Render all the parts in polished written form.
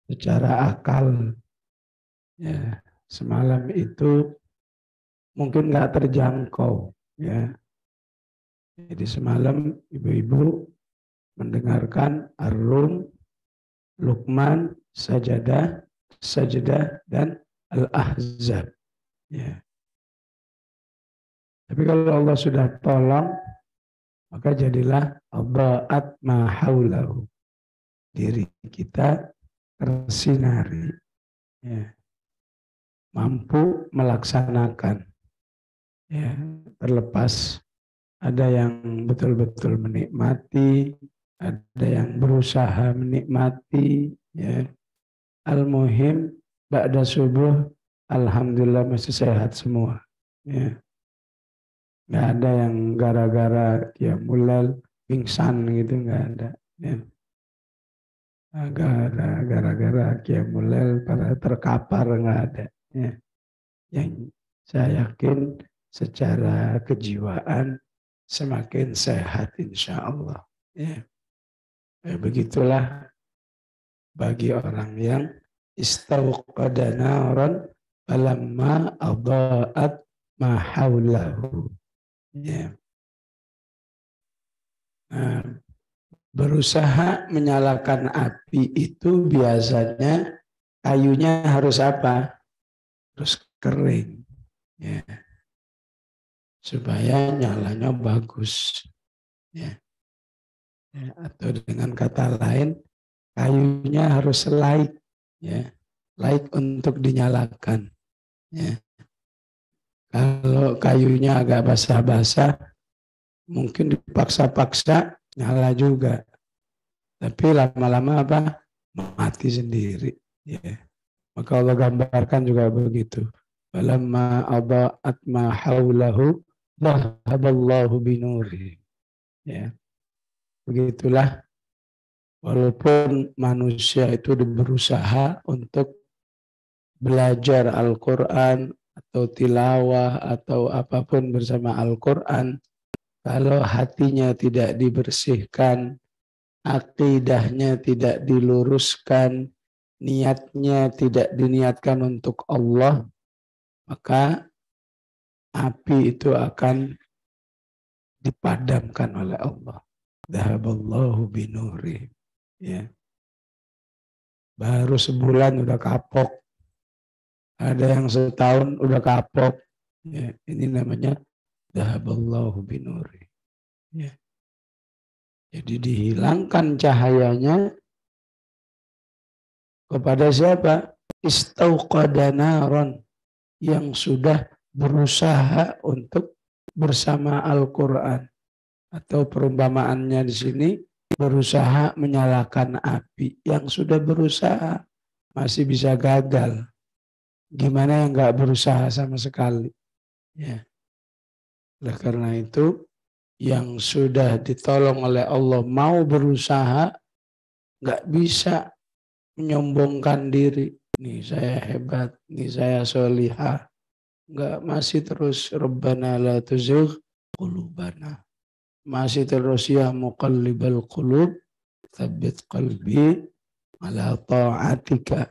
secara akal. Ya, semalam itu mungkin nggak terjangkau. Ya, jadi semalam ibu-ibu mendengarkan Ar-Rum, Luqman, Sajadah, Sajdah, dan Al-Ahzab. Ya. Tapi kalau Allah sudah tolong, maka jadilah Adha'at ma haulahu. Diri kita tersinari. Ya. Mampu melaksanakan. Ya. Terlepas ada yang betul-betul menikmati, ada yang berusaha menikmati. Ya. Al-muhim, ba'da subuh, alhamdulillah masih sehat semua. Ya. Nggak ada yang gara-gara ya mulai pingsan gitu, nggak ada. Ya. Gara-gara Qiyamul pada terkapar, nggak ada. Ya. Yang saya yakin secara kejiwaan semakin sehat insya Allah. Ya. Begitulah bagi orang yang istauqada naran falamma adha'at ma haulahu. Ya. Nah, berusaha menyalakan api itu biasanya kayunya harus apa? Harus kering. Ya. Supaya nyalanya bagus. Ya. Ya. Atau dengan kata lain, kayunya harus laik. Ya. Laik untuk dinyalakan. Ya. Kalau kayunya agak basah-basah, mungkin dipaksa-paksa nyala juga. Tapi lama-lama apa? Mati sendiri. Ya. Maka Allah gambarkan juga begitu. Falamma adha'at ma haulahu dhahaballahu binuri. Ya. Begitulah walaupun manusia itu berusaha untuk belajar Al-Quran atau tilawah atau apapun bersama Al-Quran, kalau hatinya tidak dibersihkan, akidahnya tidak diluruskan, niatnya tidak diniatkan untuk Allah, maka api itu akan dipadamkan oleh Allah. Dhahaballahu binuri. Ya. Baru sebulan udah kapok. Ada yang setahun udah kapok. Ya. Ini namanya dhahaballahu binuri. Ya. Jadi dihilangkan cahayanya kepada siapa? Istauqada naron, yang sudah berusaha untuk bersama Al-Quran. Atau perumpamaannya di sini, berusaha menyalakan api. Yang sudah berusaha masih bisa gagal. Gimana yang nggak berusaha sama sekali? Ya. Oleh karena itu, yang sudah ditolong oleh Allah mau berusaha, nggak bisa menyombongkan diri. Nih saya hebat, nih saya solihah. Nggak, masih terus Rabbana la tuzigh qulubana. Masih terus ya muqallibal qulub tsabbit qalbi ala ta'atika.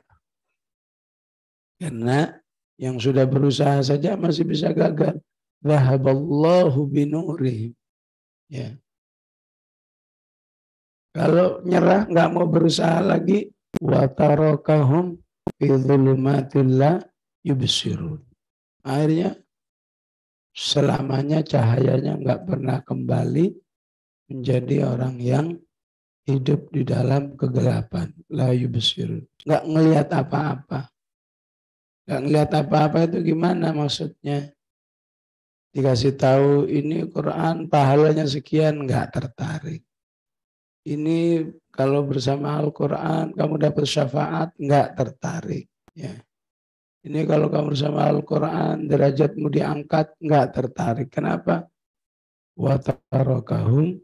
Karena yang sudah berusaha saja masih bisa gagal. Dhahaballahu binurihim. Ya. Kalau nyerah nggak mau berusaha lagi, wa tarakahum fi dhulumatillah yubsirun. Akhirnya selamanya cahayanya nggak pernah kembali menjadi orang yang hidup di dalam kegelapan. La yubsirun. Nggak ngelihat apa-apa. Nggak ngelihat apa-apa itu gimana maksudnya? Dikasih tahu ini Quran pahalanya sekian, nggak tertarik. Ini kalau bersama Al-Quran kamu dapat syafaat, nggak tertarik. Ya. Ini kalau kamu bersama Al-Quran derajatmu diangkat, nggak tertarik. Kenapa? Wa tarakahum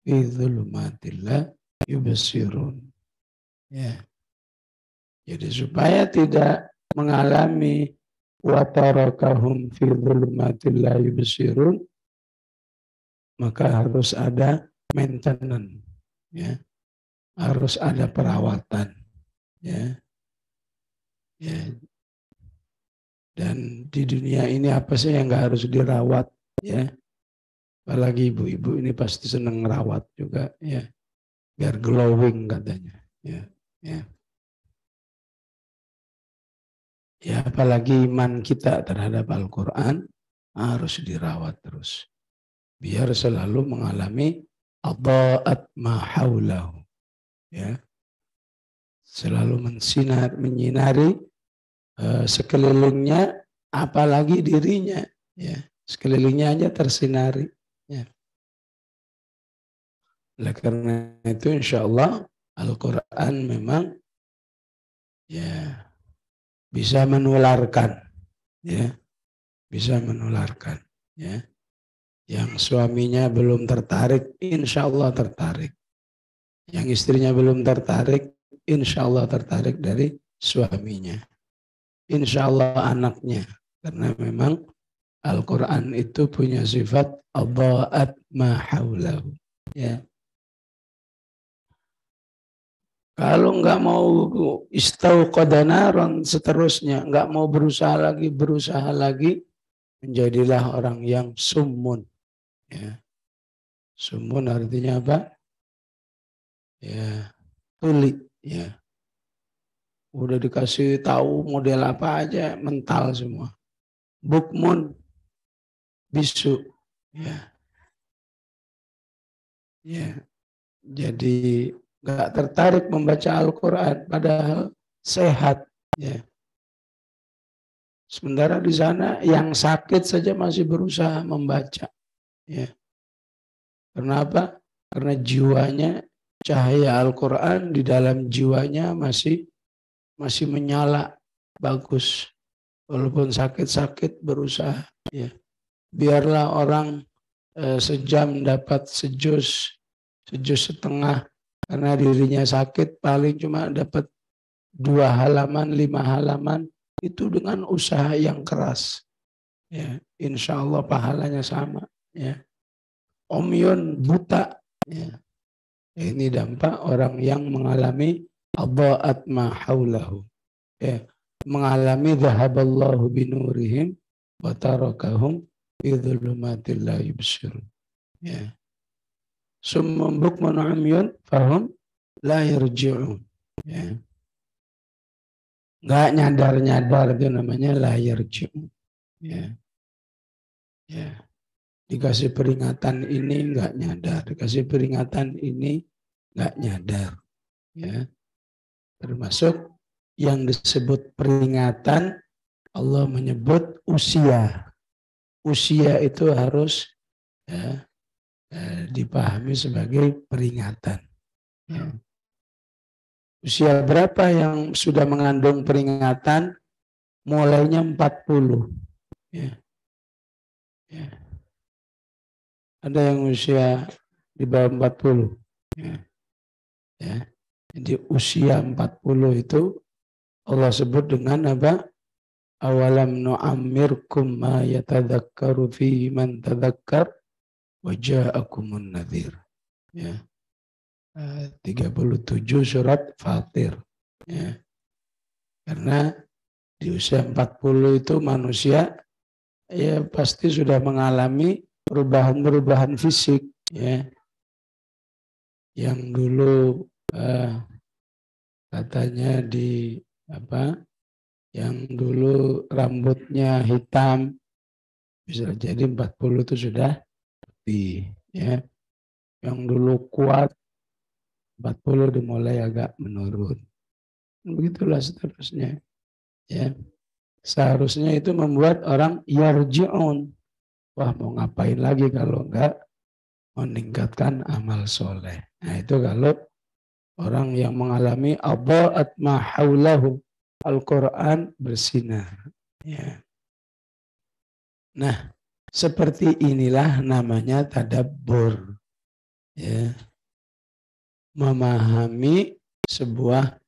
fi dzulumatillah yubsirun. Ya. Jadi supaya tidak mengalami wa tarakahum fi dzulumatillah yubsirun, maka harus ada maintenance. Ya. Harus ada perawatan. Ya. Ya. Dan di dunia ini apa sih yang nggak harus dirawat, ya? Apalagi ibu-ibu ini pasti senang ngerawat juga, ya. Biar glowing katanya, ya. Ya. Ya, apalagi iman kita terhadap Al-Quran harus dirawat terus. Biar selalu mengalami adha'at ma haulahu. Ya. Selalu menyinari sekelilingnya, apalagi dirinya. Ya. Sekelilingnya aja tersinari. Ya. Oleh karena itu insya Allah Al-Quran memang ya bisa menularkan, ya, bisa menularkan, ya. Yang suaminya belum tertarik, insya Allah tertarik. Yang istrinya belum tertarik, insya Allah tertarik dari suaminya. Insya Allah anaknya, karena memang Al-Quran itu punya sifat adha'at ma haulahu. Ya. Kalau nggak mau istauqada naran seterusnya, nggak mau berusaha lagi, menjadilah orang yang summun. Ya. Summun artinya apa? Ya, tuli. Ya. Udah dikasih tahu model apa aja, mental semua. Bukmun, bisu. Ya. Ya. Jadi nggak tertarik membaca Al-Quran, padahal sehat. Ya. Sementara di sana yang sakit saja masih berusaha membaca. Ya. Kenapa? Karena jiwanya, cahaya Al-Quran di dalam jiwanya masih menyala, bagus. Walaupun sakit-sakit berusaha. Ya. Biarlah orang sejam dapat sejus setengah, karena dirinya sakit paling cuma dapat 2 halaman, 5 halaman, itu dengan usaha yang keras. Ya, insya Allah pahalanya sama. Ya. Omyun, buta. Ya. Ini dampak orang yang mengalami adha'at ma haulahu. Ya. Mengalami dhahaballahu binurihim wa tarakahum fi dhulumatil la yubsirun. Ya. Summun bukmun umyun fahum la yarji'un. Ya. Nggak nyadar itu namanya la yarji'un. Ya. Ya. Dikasih peringatan ini nggak nyadar, dikasih peringatan ini nggak nyadar. Ya. Termasuk yang disebut peringatan, Allah menyebut usia. Usia itu harus ya, dipahami sebagai peringatan. Ya. Usia berapa yang sudah mengandung peringatan? Mulainya 40. Ya. Ya. Ada yang usia di bawah 40. Ya. Ya. Jadi usia 40 itu Allah sebut dengan apa? Awalam nu'ammirkum ma yatadhakkaru fihi man tadhakkar wa ja'akumun nadhir. Ya. 37 surat Fatir. Ya. Karena di usia 40 itu manusia ya pasti sudah mengalami perubahan-perubahan fisik. Ya. Yang dulu katanya di apa? Yang dulu rambutnya hitam, bisa jadi 40 itu sudah putih. Ya. Yang dulu kuat, 40 dimulai agak menurun. Begitulah seterusnya. Ya. Seharusnya itu membuat orang yarji'un. Wah, mau ngapain lagi kalau enggak meningkatkan amal soleh. Nah, itu kalau orang yang mengalami adha'at ma haulahu, Al-Quran bersinar. Ya. Nah, seperti inilah namanya tadabbur. Ya. Memahami sebuah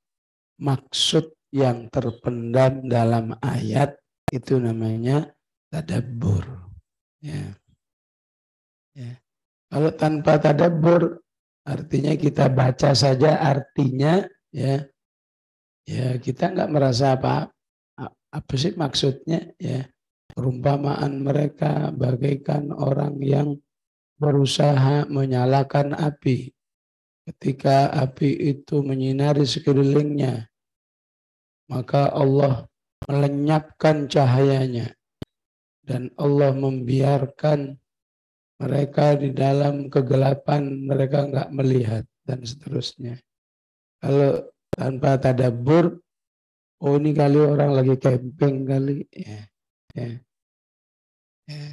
maksud yang terpendam dalam ayat, itu namanya tadabbur. Ya. Ya. Kalau tanpa tadabbur, artinya kita baca saja artinya, ya Ya kita nggak merasa apa sih maksudnya ya. Perumpamaan mereka bagaikan orang yang berusaha menyalakan api. Ketika api itu menyinari sekelilingnya, maka Allah melenyapkan cahayanya dan Allah membiarkan mereka di dalam kegelapan, mereka nggak melihat dan seterusnya. Kalau tanpa tadabbur, oh ini kali orang lagi camping kali, ya, ya, ya.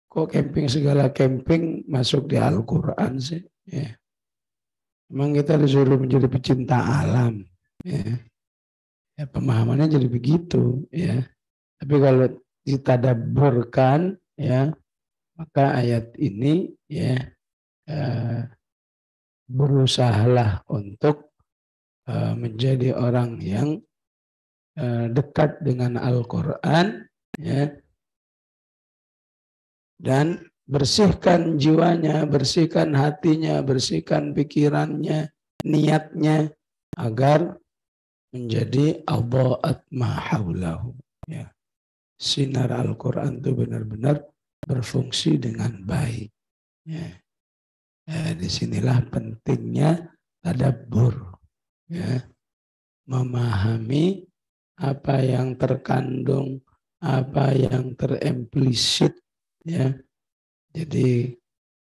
Kok camping segala camping masuk di Al-Quran sih? Ya. Memang kita disuruh menjadi pecinta alam, ya. Ya, pemahamannya jadi begitu, ya. Tapi kalau ditadabburkan, ya, maka ayat ini, ya, berusahalah untuk menjadi orang yang dekat dengan Al-Quran, ya, dan bersihkan jiwanya, bersihkan hatinya, bersihkan pikirannya, niatnya, agar menjadi adha'at ma haulahu. Ya. Sinar Al-Quran itu benar-benar berfungsi dengan baik. Ya. Disinilah pentingnya tadabbur. Ya. Memahami apa yang terkandung, apa yang terimplisit. Ya. Jadi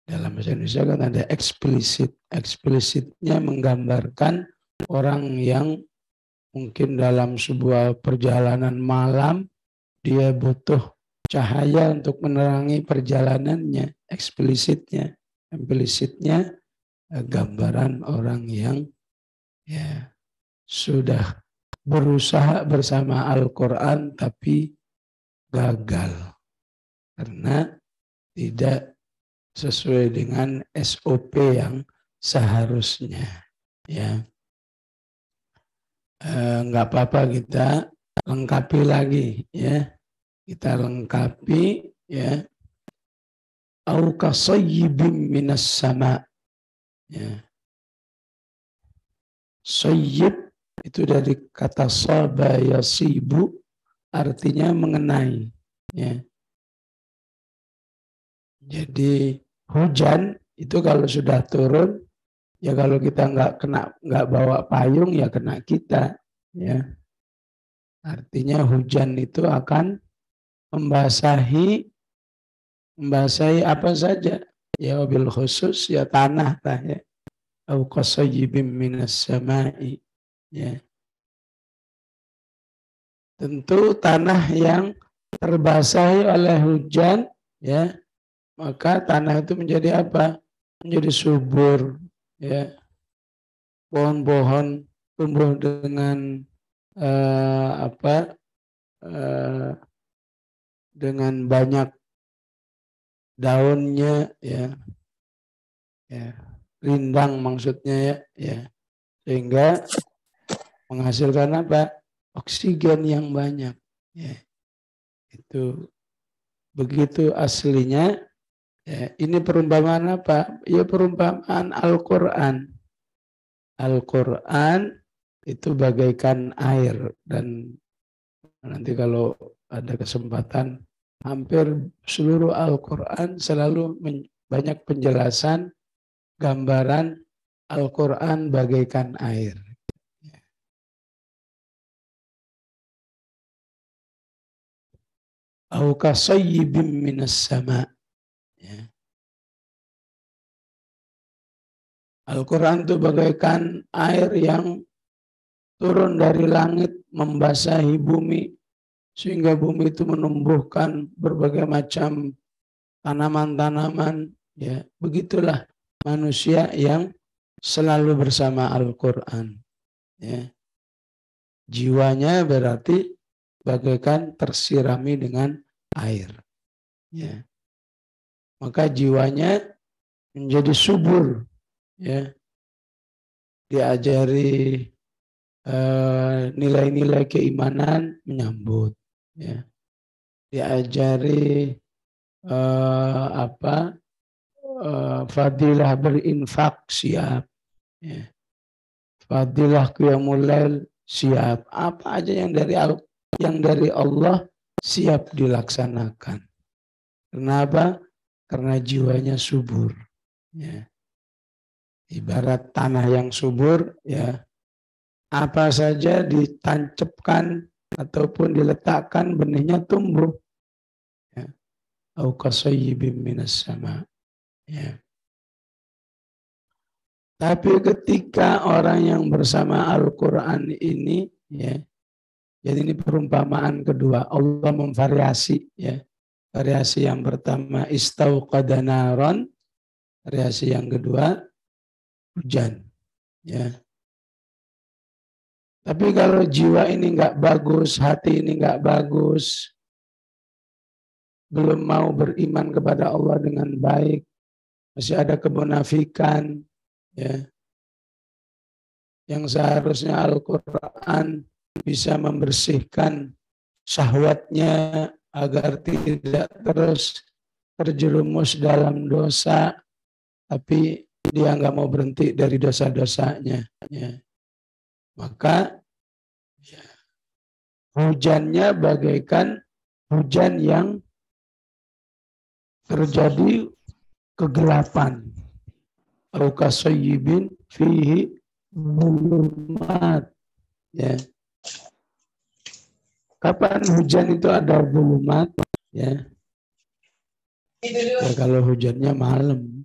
dalam bahasa Indonesia kan ada eksplisit. Eksplisitnya menggambarkan orang yang mungkin dalam sebuah perjalanan malam dia butuh cahaya untuk menerangi perjalanannya. Eksplisitnya, implisitnya gambaran orang yang ya sudah berusaha bersama Al-Quran tapi gagal karena tidak sesuai dengan SOP yang seharusnya. Ya, nggak apa-apa kita lengkapi lagi, ya. Kita lengkapi, ya. Au kasayyibim minas sama. Ya. Sayyib itu dari kata saba yasibu, artinya mengenai. Ya. Jadi hujan itu kalau sudah turun, ya kalau kita nggak bawa payung ya kena kita. Ya. Artinya hujan itu akan membasahi apa saja. Ya wabil khusus ya tanah lah ya. Au qasayyibim minas samai. Ya. Tentu tanah yang terbasahi oleh hujan, ya, maka tanah itu menjadi apa? Menjadi subur, ya. Pohon-pohon tumbuh dengan dengan banyak daunnya, ya, ya, rindang maksudnya, ya, ya, sehingga menghasilkan apa? Oksigen yang banyak, ya. Itu begitu aslinya. Ya, ini perumpamaan apa? Ya perumpamaan Al-Quran. Al-Quran itu bagaikan air, dan nanti kalau ada kesempatan hampir seluruh Al-Quran selalu banyak penjelasan gambaran Al-Quran bagaikan air. Au kasayyibim minas sama. Ya. Al-Quran itu bagaikan air yang turun dari langit membasahi bumi sehingga bumi itu menumbuhkan berbagai macam tanaman-tanaman. Ya, begitulah manusia yang selalu bersama Al-Quran. Ya. Jiwanya berarti bagaikan tersirami dengan air. Ya. Maka jiwanya menjadi subur. Ya. Diajari nilai-nilai keimanan menyambut. Ya. Diajari fadilah berinfak siap. Ya. Fadilah qiyamul lail siap. Apa aja yang dari Allah siap dilaksanakan. Kenapa? Karena jiwanya subur. Ya. Ibarat tanah yang subur, ya, apa saja ditancapkan ataupun diletakkan benihnya tumbuh. Ya. Au kasayyibim minas sama. Ya. Tapi ketika orang yang bersama Al-Quran ini, ya, jadi ini perumpamaan kedua, Allah memvariasi, ya. Variasi yang pertama istauqada naron, variasi yang kedua hujan, ya. Tapi kalau jiwa ini nggak bagus, hati ini nggak bagus, belum mau beriman kepada Allah dengan baik, masih ada kemunafikan, ya, yang seharusnya Al-Quran bisa membersihkan syahwatnya agar tidak terus terjerumus dalam dosa, tapi dia nggak mau berhenti dari dosa-dosanya. Ya. Maka ya, hujannya bagaikan hujan yang terjadi kegelapan. Au kasayyibin fihi dhulumat. Ya. Kapan hujan itu ada dhulumat? Ya. Ya kalau hujannya malam.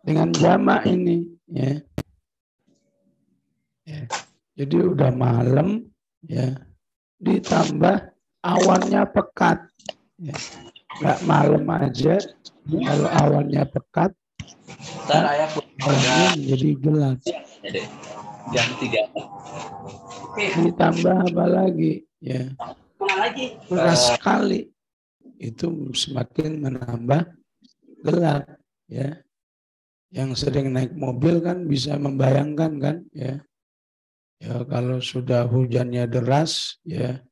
Dengan jamak ini, ya. Ya. Jadi udah malam, ya. Ditambah awannya pekat. Ya. Nggak malam aja, kalau awannya pekat, awannya menjadi gelap. Jam 3. Ditambah apa lagi? Ya. Keras sekali. Itu semakin menambah gelap, ya. Yang sering naik mobil kan bisa membayangkan kan, ya. Ya kalau sudah hujannya deras, ya,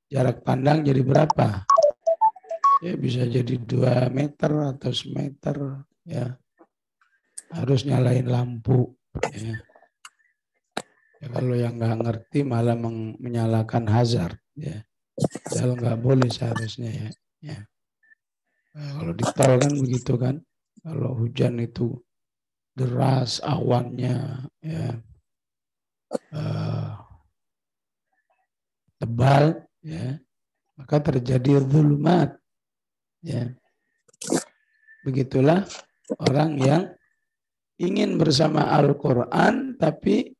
jarak pandang jadi berapa? Ya bisa jadi 2 meter atau semeter, ya. Harus nyalain lampu, ya. Ya kalau yang nggak ngerti malah menyalakan hazard, ya. Padahal nggak boleh seharusnya, ya. Ya. Nah, kalau di tol kan begitu kan, kalau hujan itu deras awannya, ya, tebal, ya, maka terjadi zulumat, ya. Begitulah orang yang ingin bersama Al-Quran tapi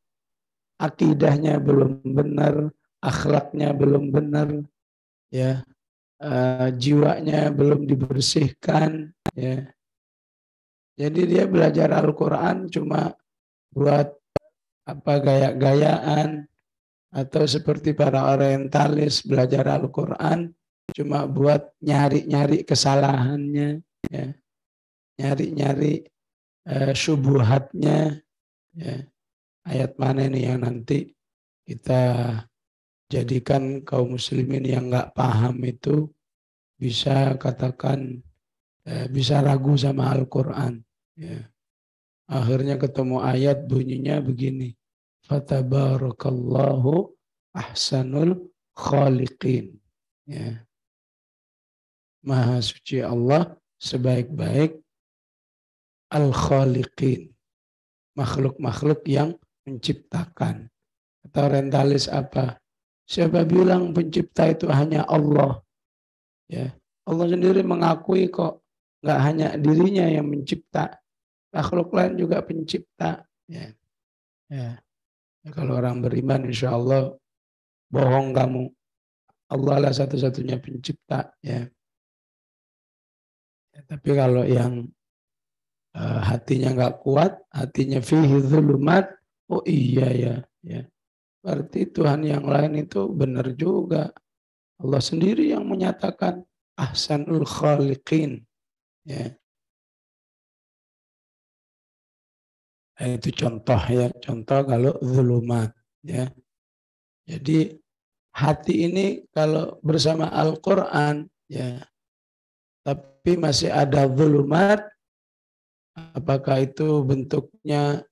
akidahnya belum benar, akhlaknya belum benar, ya, jiwanya belum dibersihkan, ya. Jadi dia belajar Al-Quran cuma buat apa gaya-gayaan, atau seperti para orientalis belajar Al-Quran cuma buat nyari-nyari kesalahannya, ya. Nyari-nyari syubhatnya, ya. Ayat mana ini yang nanti kita jadikan kaum muslimin yang nggak paham itu bisa katakan bisa ragu sama Al-Quran, ya. Akhirnya ketemu ayat bunyinya begini, fatabarakallahu ahsanul khaliqin, ya. Maha suci Allah sebaik-baik al-khaliqin, makhluk-makhluk yang menciptakan. Atau orientalis apa? Siapa bilang pencipta itu hanya Allah? Ya, Allah sendiri mengakui kok nggak hanya dirinya yang mencipta, makhluk lain juga pencipta. Ya. Ya. Ya, kalau orang beriman, insya Allah bohong kamu. Allah lah satu-satunya pencipta. Ya. Ya, tapi kalau yang hatinya nggak kuat, hatinya fihi dzulumat, oh iya ya. Ya. Berarti Tuhan yang lain itu benar juga. Allah sendiri yang menyatakan ahsanul khaliqin. Ya. Nah, itu contoh, ya, contoh kalau zulumat, ya. Jadi hati ini kalau bersama Al-Quran, ya, tapi masih ada zulumat, apakah itu bentuknya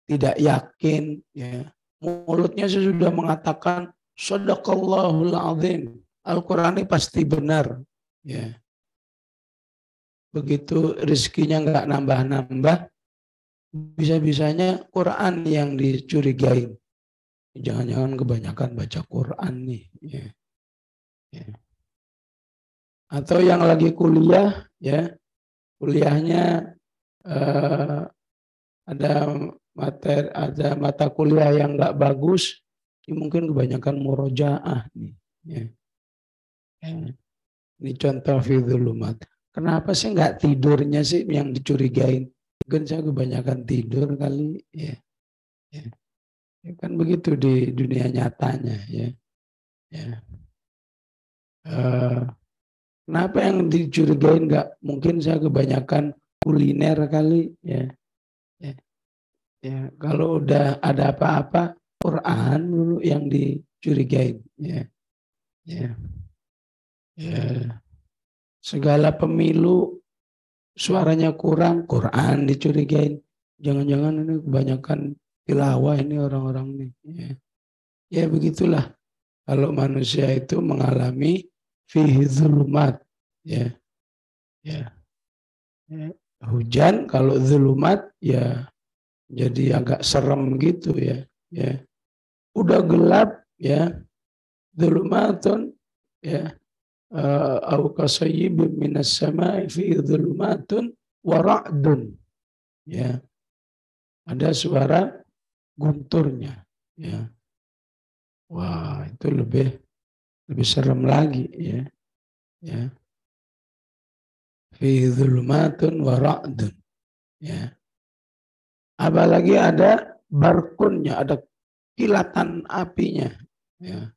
tidak yakin, ya. Mulutnya sudah mengatakan shadaqallahul azim. Al-Qur'an ini pasti benar, ya. Begitu rezekinya nggak nambah-nambah, bisa-bisanya Quran yang dicurigain. Jangan-jangan kebanyakan baca Quran nih, ya. Ya. Atau yang lagi kuliah, ya, kuliahnya ada mata kuliah yang nggak bagus, mungkin kebanyakan murojaah nih. Ya. Ya. Ini contoh fi dzulumat. Kenapa sih nggak tidurnya sih yang dicurigain? Mungkin saya kebanyakan tidur kali, ya. Ya. Ya kan begitu di dunia nyatanya, ya. Ya. Kenapa yang dicurigain nggak? Mungkin saya kebanyakan kuliner kali, ya. Ya. Ya. Kalau udah ada apa-apa, Quran dulu yang dicurigain, ya. Ya. Ya. Segala pemilu suaranya kurang, Quran dicurigain. Jangan-jangan ini kebanyakan tilawah ini orang-orang nih. Ya. Ya begitulah. Kalau manusia itu mengalami fihi dzulumat, ya. Ya. Ya. Hujan kalau dzulumat ya jadi agak serem gitu, ya. Ya. Udah gelap, ya. Dzulumatun, ya. Au kasayyibin minas sama'i fi dzulumatun wa ra'dun, ya. Ada suara gunturnya, ya. Wah, itu lebih serem lagi, ya. Ya. Fi dzulumatun wa ra'dun, ya. Apalagi ada barkunnya, ada kilatan apinya, ya.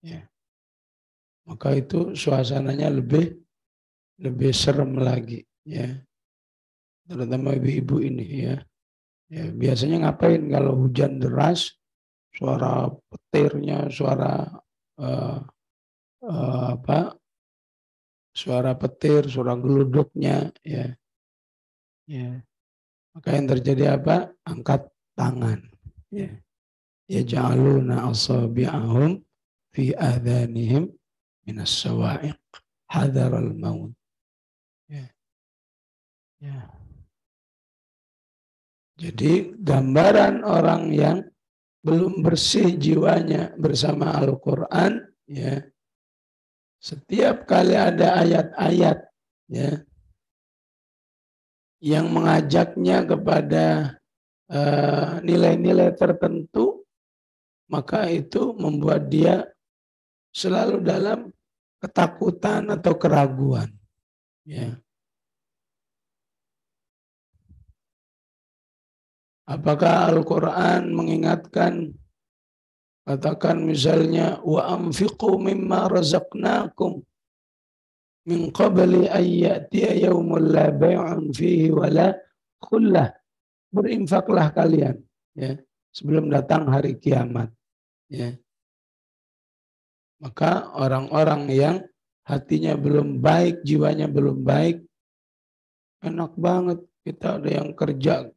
Ya. Maka itu suasananya lebih serem lagi, ya. Terutama ibu-ibu ini, ya. Ya, biasanya ngapain kalau hujan deras, suara petirnya, suara suara petir, suara geluduknya, ya. Ya. Maka yang terjadi apa? Angkat tangan, ya. Yaj'aluna asabi'ahum fi adhanihim minas sawa'iq hadaral maut. Ya. Ya. Jadi gambaran orang yang belum bersih jiwanya bersama Al-Quran, ya, setiap kali ada ayat-ayat, ya, yang mengajaknya kepada nilai-nilai tertentu, maka itu membuat dia selalu dalam ketakutan atau keraguan, ya. Apakah Al-Quran mengingatkan, katakan misalnya wa anfiqu mimma razaqnakum min qabli an ya'tiya yaumul la bay'un fihi wala khullah. Berinfaklah kalian, ya, sebelum datang hari kiamat, ya. Maka orang-orang yang hatinya belum baik, jiwanya belum baik, enak banget kita ada yang kerja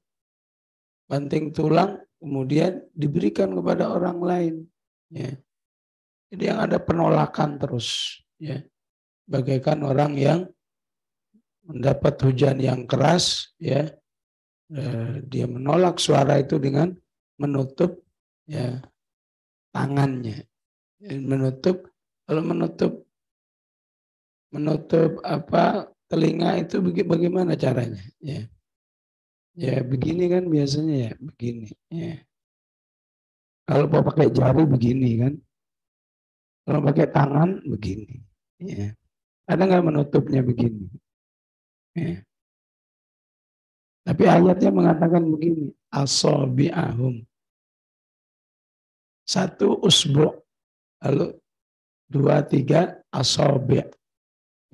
banting tulang, kemudian diberikan kepada orang lain, ya. Jadi yang ada penolakan terus, ya. Bagaikan orang yang mendapat hujan yang keras, ya, dia menolak suara itu dengan menutup, ya, tangannya, kalau menutup apa telinga itu bagaimana caranya, ya. Ya begini kan biasanya, ya begini, ya. Kalau mau pakai jari begini kan, kalau pakai tangan begini, ya. Ada nggak menutupnya begini, ya. Tapi ayatnya mengatakan begini, asabi'ahum, satu usbu, lalu 2, 3 asabi',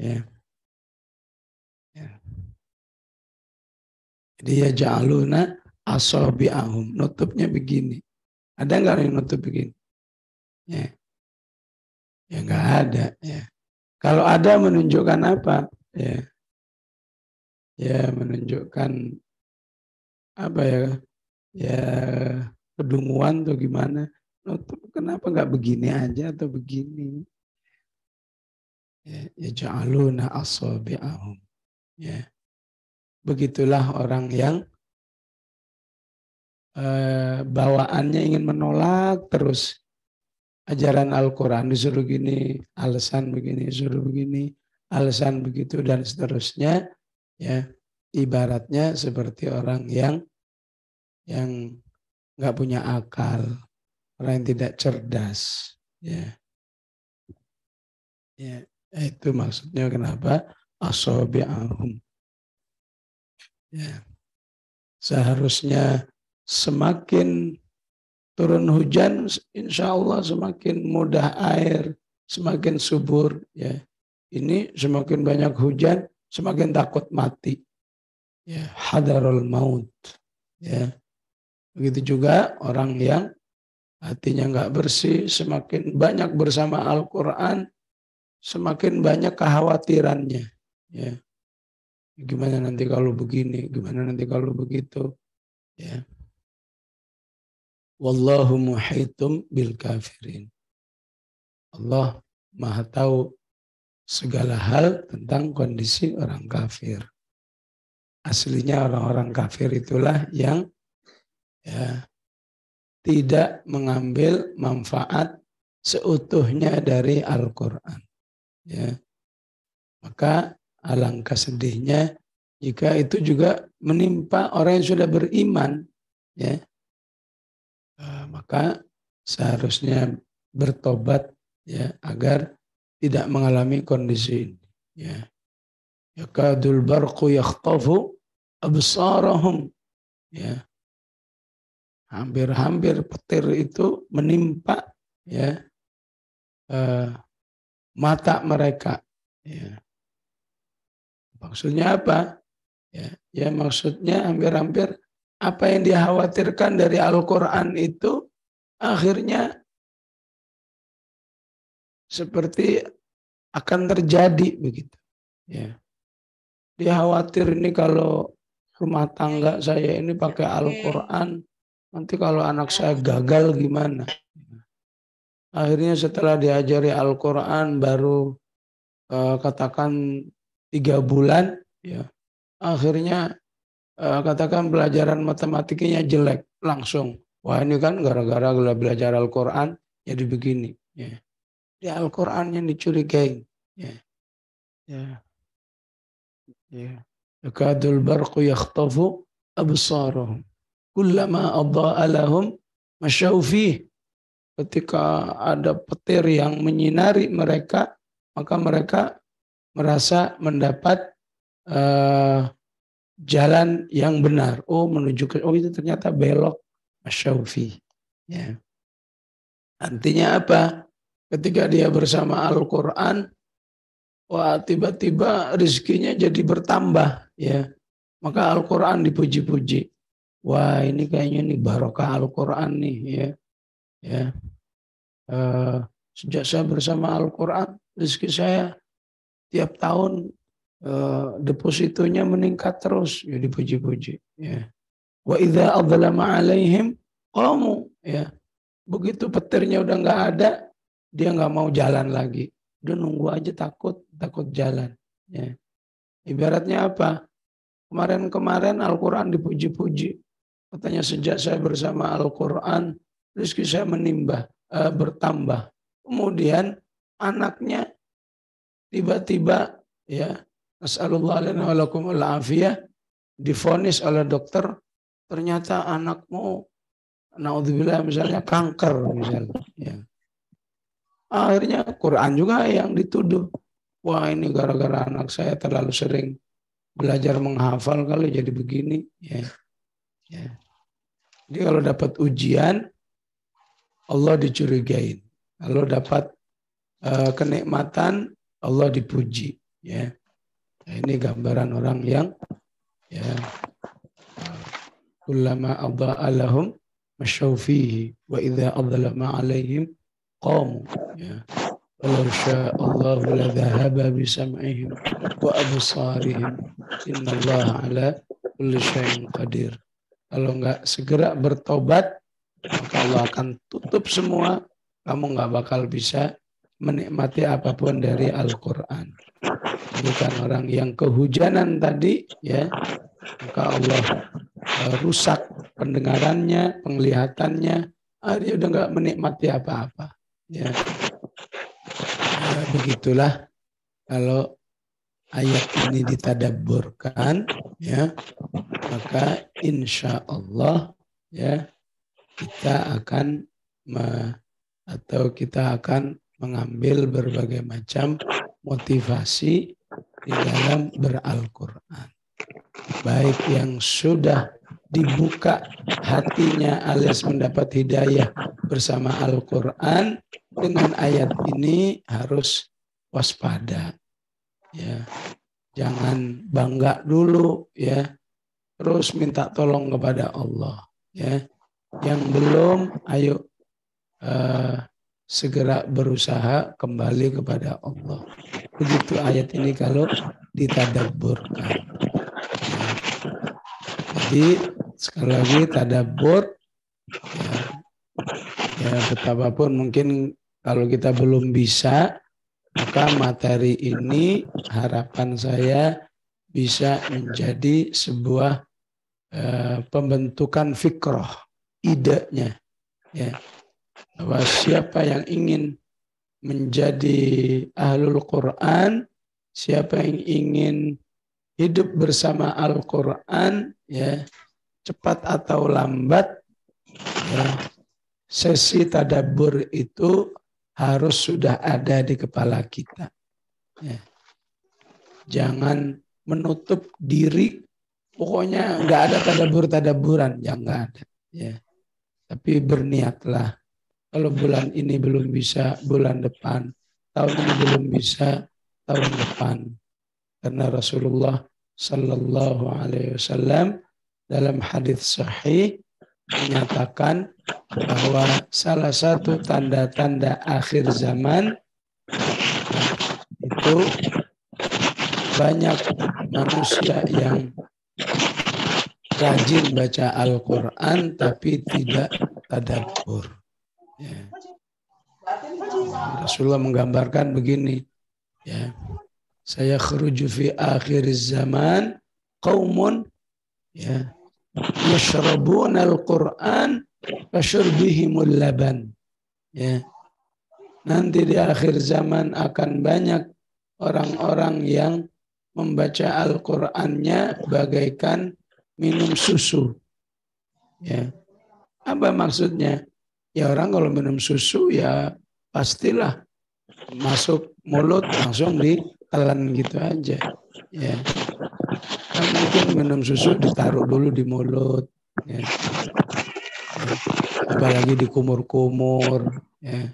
ya. Ya. Jadi ya ja'aluna asabi'ahum, nutupnya begini. Ada nggak yang nutup begini? Ya. Ya nggak ada, ya. Kalau ada menunjukkan apa? Ya. Ya menunjukkan apa ya? ya kedunguan atau gimana. Kenapa nggak begini aja atau begini? Ya ja'aluna asabi'ahum. Ya. Begitulah orang yang bawaannya ingin menolak terus ajaran Al-Quran, disuruh gini, alasan begini, suruh begini, alasan begitu, dan seterusnya. Ya, ibaratnya seperti orang yang nggak punya akal, orang yang tidak cerdas. Ya, ya, itu maksudnya kenapa asabi'ahum. Ya, seharusnya semakin turun hujan, insya Allah semakin mudah air, semakin subur. Ya, ini semakin banyak hujan, semakin takut mati. Ya, hadarul maut. Ya, begitu juga orang yang hatinya nggak bersih, semakin banyak bersama Al-Quran, semakin banyak kekhawatirannya. Ya, gimana nanti kalau begini, gimana nanti kalau begitu. Ya. Wallahu muhitum bil kafirin. Allah Maha tahu segala hal tentang kondisi orang kafir. Aslinya orang-orang kafir itulah yang ya, tidak mengambil manfaat seutuhnya dari Al-Quran. Ya. Maka alangkah sedihnya jika itu juga menimpa orang yang sudah beriman. Ya. Maka seharusnya bertobat ya, agar tidak mengalami kondisi ini. Ya. Yakadul barqu yakhtafu absarahum. Ya. Hampir-hampir petir itu menimpa ya mata mereka. Ya. Maksudnya apa? Ya maksudnya hampir-hampir apa yang dikhawatirkan dari Al-Quran itu akhirnya seperti akan terjadi begitu. Ya. Dia khawatir ini kalau rumah tangga saya ini pakai Al-Quran, nanti kalau anak saya gagal gimana? Akhirnya setelah diajari Al-Quran baru katakan 3 bulan, ya, akhirnya katakan pelajaran matematikanya jelek langsung. Wah ini kan gara-gara belajar Al-Quran jadi begini. Ya. Di Al-Quran yang dicurigai. Ya. Ya. Ya. Yakadul barqu yakhtafu absarahum. Kullama adha'a lahum masyaw fih. Ketika ada petir yang menyinari mereka, maka mereka merasa mendapat jalan yang benar. Oh menuju ke, oh itu ternyata belok. Masyaw fih. Ya. Artinya apa? Ketika dia bersama Al-Quran, wah tiba-tiba rezekinya jadi bertambah. Ya. Maka Al-Quran dipuji-puji. Wah ini kayaknya nih barokah Al-Quran nih. Ya. Ya. Sejak saya bersama Al-Quran, rezeki saya tiap tahun depositonya meningkat terus. Ya dipuji-puji. Ya. Wa idza adzlama alaihim qamu. Ya. Begitu petirnya udah nggak ada, dia nggak mau jalan lagi. Dia nunggu aja takut jalan. Ya. Ibaratnya apa? Kemarin-kemarin Al-Quran dipuji-puji. Katanya sejak saya bersama Al-Quran, rezeki saya bertambah. Kemudian anaknya tiba-tiba ya, nas'alullah lana wa lakumul afiyah, divonis oleh dokter, ternyata anakmu naudzubillah misalnya kanker misalnya. Ya. Akhirnya Quran juga yang dituduh. Wah ini gara-gara anak saya terlalu sering belajar menghafal kali jadi begini. Ya. Ya. Jadi kalau dapat ujian, Allah dicurigain. Kalau dapat kenikmatan, Allah dipuji. Ya. Nah, ini gambaran orang yang ya kullama adha'a lahum masyaw fihi wa idza adlama alaihim qamu. Ya. Walau sya'allahu la dhahaba bisam'ihim wa absarihim innallaha ala kulli syai'in qadir. Kalau nggak segera bertobat, maka Allah akan tutup semua. Kamu nggak bakal bisa menikmati apapun dari Al-Quran. Bukan orang yang kehujanan tadi, ya, maka Allah rusak pendengarannya, penglihatannya, dia udah nggak menikmati apa-apa. Ya. Begitulah kalau ayat ini ditadabburkan, ya, maka insya Allah, ya, kita akan mengambil berbagai macam motivasi di dalam beral-Quran. Baik yang sudah dibuka hatinya alias mendapat hidayah bersama Al-Quran, dengan ayat ini harus waspada. Ya, jangan bangga dulu, ya. Terus minta tolong kepada Allah, ya. Yang belum, ayo segera berusaha kembali kepada Allah. Begitu ayat ini kalau ditadabburkan. Ya. Jadi sekali lagi tadabbur, ya betapapun mungkin kalau kita belum bisa, maka materi ini harapan saya bisa menjadi sebuah pembentukan fikroh, idenya, ya, bahwa siapa yang ingin menjadi ahlul Quran, siapa yang ingin hidup bersama Al-Quran, ya, cepat atau lambat, ya, sesi tadabbur itu harus sudah ada di kepala kita. Ya. Jangan menutup diri, pokoknya nggak ada tadabbur-tadaburan, ya nggak ada. Ya. Tapi berniatlah, kalau bulan ini belum bisa, bulan depan, tahun ini belum bisa, tahun depan. Karena Rasulullah Sallallahu Alaihi Wasallam dalam hadis sahih menyatakan bahwa salah satu tanda-tanda akhir zaman itu banyak manusia yang rajin baca Al-Quran tapi tidak tadabbur. Ya. Rasulullah menggambarkan begini, ya, saya khuruju fi akhir zaman qaumun, ya, yashrabuna al-Quran kashurbihimul laban. Ya. Nanti di akhir zaman akan banyak orang-orang yang membaca Al-Qur'annya bagaikan minum susu. Ya. Apa maksudnya? Ya orang kalau minum susu ya pastilah masuk mulut langsung ditelan gitu aja. Ya. Kan mungkin minum susu ditaruh dulu di mulut. Ya. Apalagi dikumur-kumur, ya.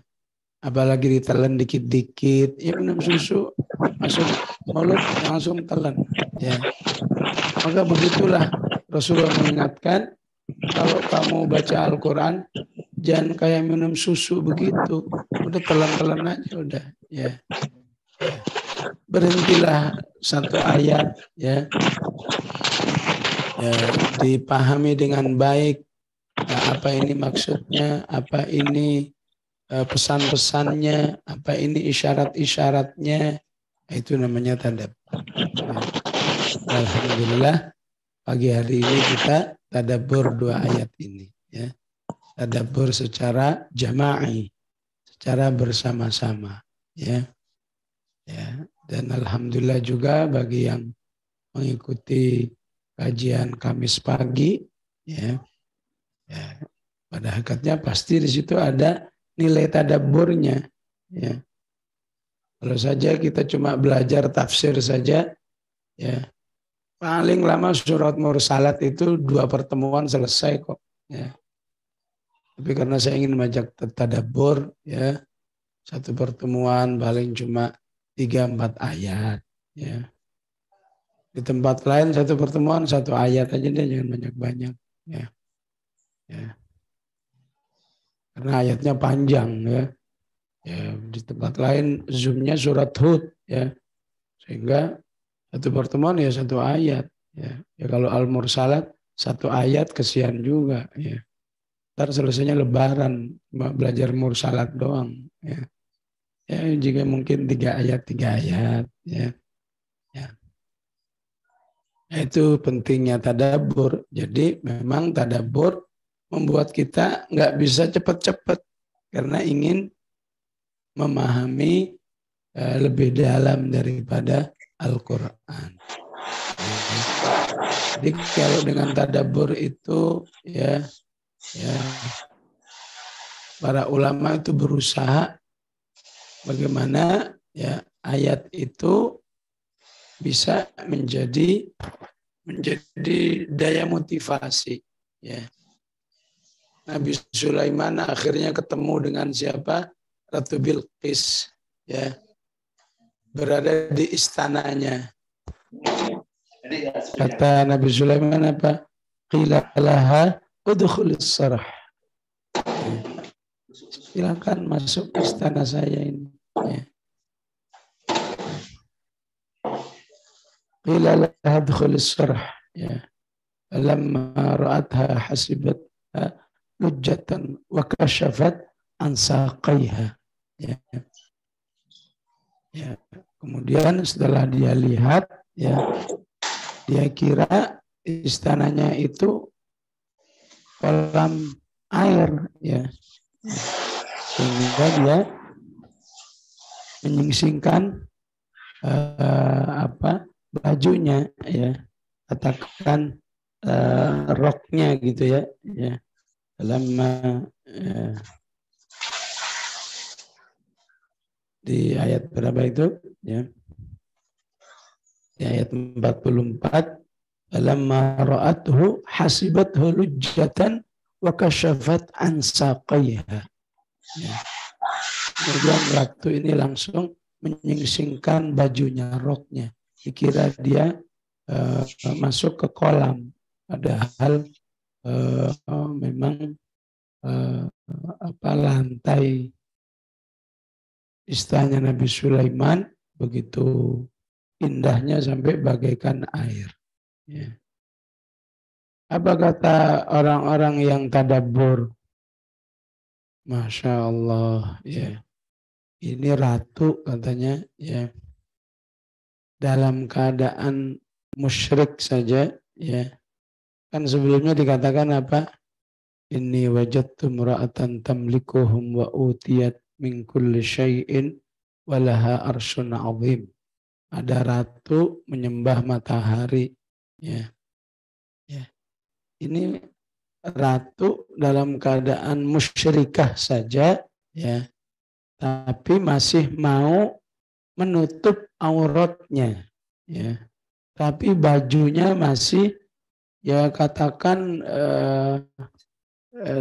Apalagi ditelan dikit-dikit, ya minum susu masuk mulut langsung telan, ya. Maka begitulah Rasulullah mengingatkan, kalau kamu baca Al-Quran jangan kayak minum susu begitu, udah telan-telan aja udah, ya. Berhentilah satu ayat, ya, ya, dipahami dengan baik. Nah, apa ini maksudnya, apa ini pesan-pesannya, apa ini isyarat-isyaratnya, itu namanya tadabbur. Alhamdulillah pagi hari ini kita tadabbur dua ayat ini, ya. Tadabbur secara jama'i, secara bersama-sama, ya. Ya, dan alhamdulillah juga bagi yang mengikuti kajian Kamis pagi, ya. Ya, pada hakikatnya pasti di situ ada nilai tadabburnya. Ya. Kalau saja kita cuma belajar tafsir saja, ya paling lama surat Mursalat itu 2 pertemuan selesai kok. Ya. Tapi karena saya ingin mengajak tadabbur, ya 1 pertemuan paling cuma 3-4 ayat. Ya. Di tempat lain 1 pertemuan 1 ayat aja deh, jangan banyak-banyak. Ya. Ya. Karena ayatnya panjang, ya. Ya, di tempat lain zoomnya surat Hud, ya, sehingga 1 pertemuan ya 1 ayat, ya. Ya kalau Al-Mursalat satu ayat kesian juga ya. Ntar selesainya lebaran, cuma belajar mursalat doang ya. Ya jika mungkin 3 ayat ya. Ya. Itu pentingnya tadabbur. Jadi memang tadabbur membuat kita nggak bisa cepat-cepat karena ingin memahami lebih dalam daripada Al-Quran. Jadi kalau dengan tadabbur itu ya para ulama itu berusaha bagaimana ya ayat itu bisa menjadi daya motivasi ya. Nabi Sulaiman akhirnya ketemu dengan siapa? Ratu Bilqis ya. Berada di istananya. Kata Nabi Sulaiman apa? Qila laha udkhulis sarh. Silakan masuk istana saya ini. Ya. Qila laha udkhulis sarh. Ya. Lamma ra'atha hasibatha lujjatan wa kashafat an saqaiha. Ya. Ya. Kemudian setelah dia lihat ya, dia kira istananya itu kolam air ya. Sehingga dia menyingsingkan bajunya ya, katakan roknya gitu ya, ya. Dalam di ayat berapa itu ya? Di ayat 44, lamma ra'athu hasibathu lujjatan wa kashafat an saqaiha. Ya. Kemudian waktu ini langsung menyingsingkan bajunya, roknya. Dikira dia masuk ke kolam. Padahal memang lantai istana Nabi Sulaiman begitu indahnya sampai bagaikan air. Ya. Apa kata orang-orang yang tadabbur? Masya Allah, ya. Ini ratu katanya, ya. Dalam keadaan musyrik saja, ya. Kan sebelumnya dikatakan apa? Inni wajadtu imra'atan tamlikuhum wa utiyat min kulli syai'in wa laha arsyun 'azim. Ada ratu menyembah matahari, ya. Ya. Ini ratu dalam keadaan musyrikah saja ya, tapi masih mau menutup auratnya ya, tapi bajunya masih ya katakan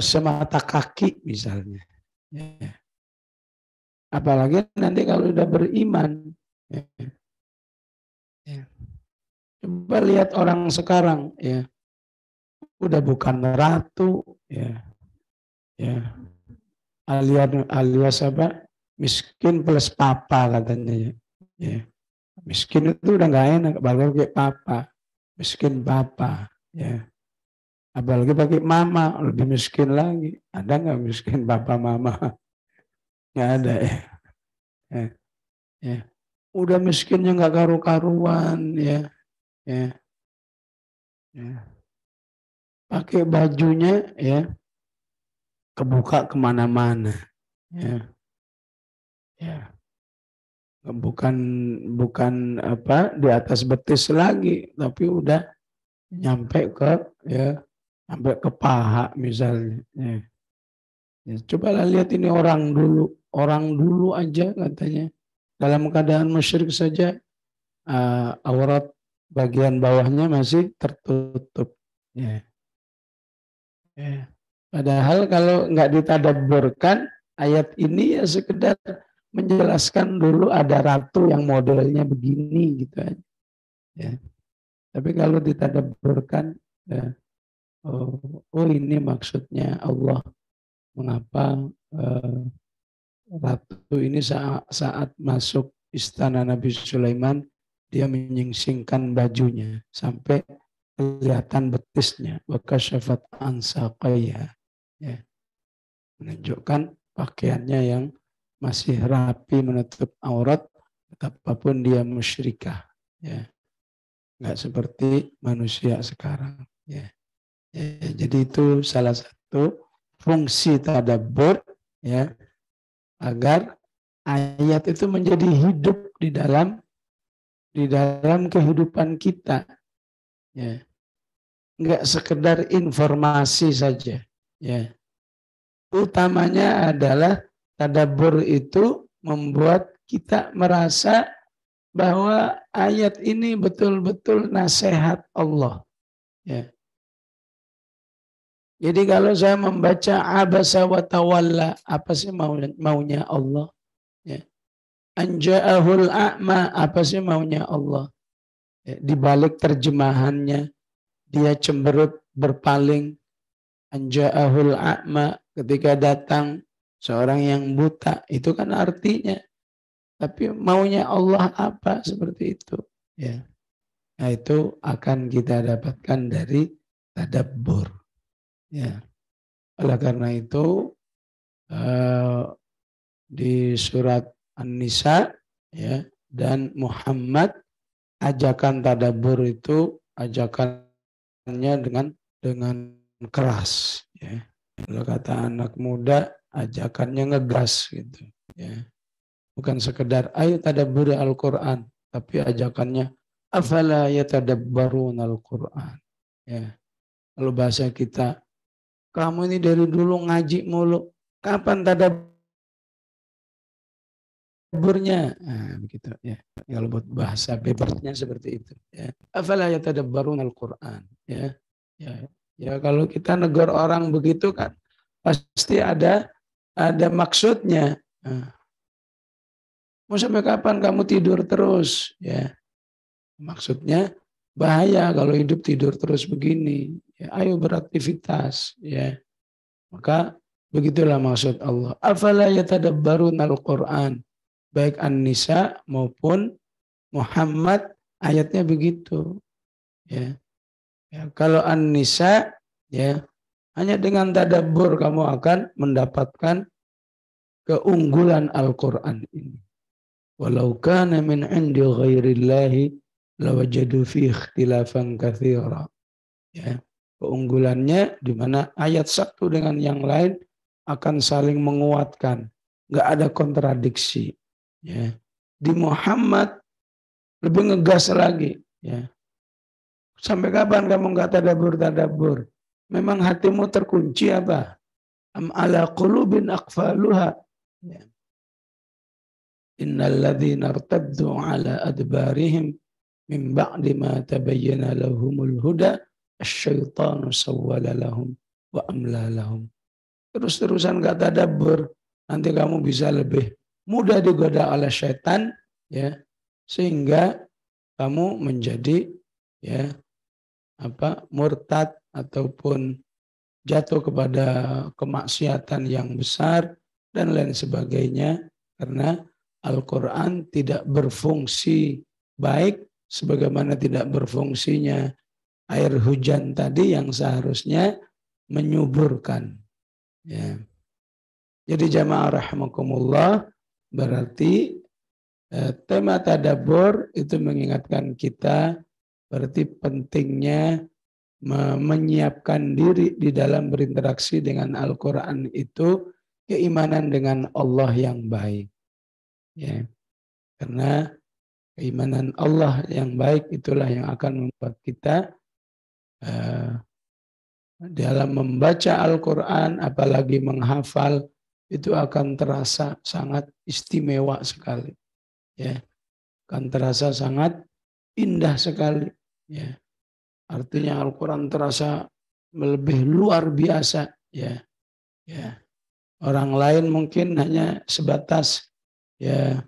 semata kaki misalnya ya. Apalagi nanti kalau sudah beriman ya. Ya. Coba lihat orang sekarang ya, udah bukan ratu ya, ya alias apa, miskin plus papa katanya ya. Miskin itu udah nggak enak, apalagi pakai papa, miskin papa ya, apalagi pakai mama lebih miskin lagi. Ada nggak miskin papa mama? Nggak ada ya. Ya. Ya. Udah miskinnya nggak karu-karuan ya, ya. Ya. Pakai bajunya ya kebuka kemana-mana ya, ya. Bukan apa di atas betis lagi, tapi udah nyampe ke ya, sampai ke paha misalnya ya. Ya, cobalah lihat ini orang dulu aja katanya dalam keadaan musyrik saja aurat bagian bawahnya masih tertutup ya. Ya. Padahal kalau nggak ditadabburkan ayat ini ya sekedar menjelaskan dulu ada ratu yang modelnya begini gitu aja. Ya. Tapi kalau ditadabburkan, ya, oh ini maksudnya Allah mengapa ratu ini saat masuk istana Nabi Sulaiman dia menyingsingkan bajunya sampai kelihatan betisnya, wakasyafat an saqaiha, ya, menunjukkan pakaiannya yang masih rapi menutup aurat, betapapun dia musyrikah, ya, nggak seperti manusia sekarang, ya. Ya, jadi itu salah satu fungsi tadabbur, ya, agar ayat itu menjadi hidup di dalam kehidupan kita, ya, nggak sekedar informasi saja, ya. Utamanya adalah tadabbur itu membuat kita merasa bahwa ayat ini betul-betul nasihat Allah, ya. Jadi kalau saya membaca abasa wa tawalla, apa sih maunya Allah, ya. Anja'ahul a'ma, apa sih maunya Allah, ya. Di balik terjemahannya, dia cemberut berpaling. Anja'ahul a'ma, ketika datang seorang yang buta, itu kan artinya. Tapi maunya Allah apa, seperti itu, ya. Nah, itu akan kita dapatkan dari tadabbur, ya. Oleh karena itu di surat An-Nisa, ya, dan Muhammad, ajakan tadabbur itu ajakannya dengan keras, ya. Kalau kata anak muda, ajakannya ngegas gitu, ya. Bukan sekedar ayo tadabbur Al-Qur'an, tapi ajakannya afala yatadabbarun Al-Qur'an, ya. Kalau bahasa kita, kamu ini dari dulu ngaji mulu, kapan tadabburnya? Nah, begitu, ya. Kalau buat bahasa bebasnya seperti itu, ya. Afala yatadabbarun Al-Qur'an, ya. Ya, ya, kalau kita negur orang begitu kan pasti ada maksudnya. Nah, mau sampai kapan kamu tidur terus, ya? Maksudnya bahaya kalau hidup tidur terus begini. Ya, ayo beraktivitas, ya. Maka begitulah maksud Allah. Afala yatadabbarun al-Qur'an. Baik An-Nisa maupun Muhammad ayatnya begitu, ya. Ya, kalau An-Nisa, ya, hanya dengan tadabbur kamu akan mendapatkan keunggulan Al-Qur'an ini. Walau kana min 'indi ghairillahi lawajadu fi ikhtilafan katsira. Ya. Keunggulannya di mana ayat satu dengan yang lain akan saling menguatkan, enggak ada kontradiksi, ya. Di Muhammad lebih ngegas lagi, ya. Sampai kapan kamu enggak tadabbur? Memang hatimu terkunci apa? Am ala qulubin aqfaluha. Ya. Innal ladzina irtaddu ala adbarihim min ba'di ma tabayyana lahumul huda asyaitanu sawwala lahum wa amla lahum. Terus-terusan enggak tadabbur, nanti kamu bisa lebih mudah digoda oleh syaitan, ya, sehingga kamu menjadi, ya, murtad ataupun jatuh kepada kemaksiatan yang besar dan lain sebagainya, karena Al-Quran tidak berfungsi baik sebagaimana tidak berfungsinya air hujan tadi yang seharusnya menyuburkan, ya. Jadi jamaah rahimakumullah, berarti tema tadabbur itu mengingatkan kita berarti pentingnya menyiapkan diri di dalam berinteraksi dengan Al-Quran itu keimanan dengan Allah yang baik, ya. Karena keimanan Allah yang baik itulah yang akan membuat kita dalam membaca Al-Quran, apalagi menghafal, itu akan terasa sangat istimewa sekali, ya. Akan terasa sangat indah sekali, ya. Artinya Al-Quran terasa lebih luar biasa, ya. Ya. Orang lain mungkin hanya sebatas, ya,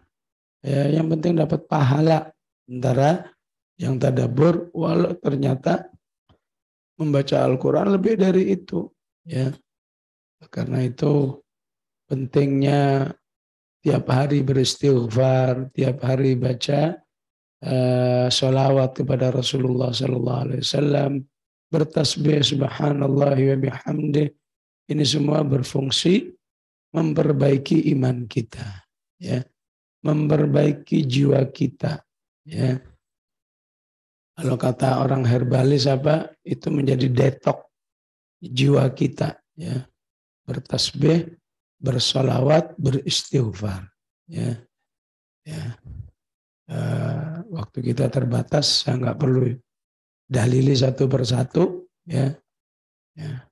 yang penting dapat pahala. Sementara yang tadabbur, walau ternyata membaca Al-Quran lebih dari itu, ya. Karena itu pentingnya tiap hari beristighfar, tiap hari baca sholawat kepada Rasulullah sallallahu alaihi wasallam, bertasbih subhanallah wa bihamdih. Ini semua berfungsi memperbaiki iman kita, ya, memperbaiki jiwa kita, ya. Kalau kata orang herbalis apa? Itu menjadi detok jiwa kita, ya. Bertasbih, bersolawat, beristighfar, ya. Ya. Waktu kita terbatas, saya nggak perlu dalili satu persatu, ya. Ya.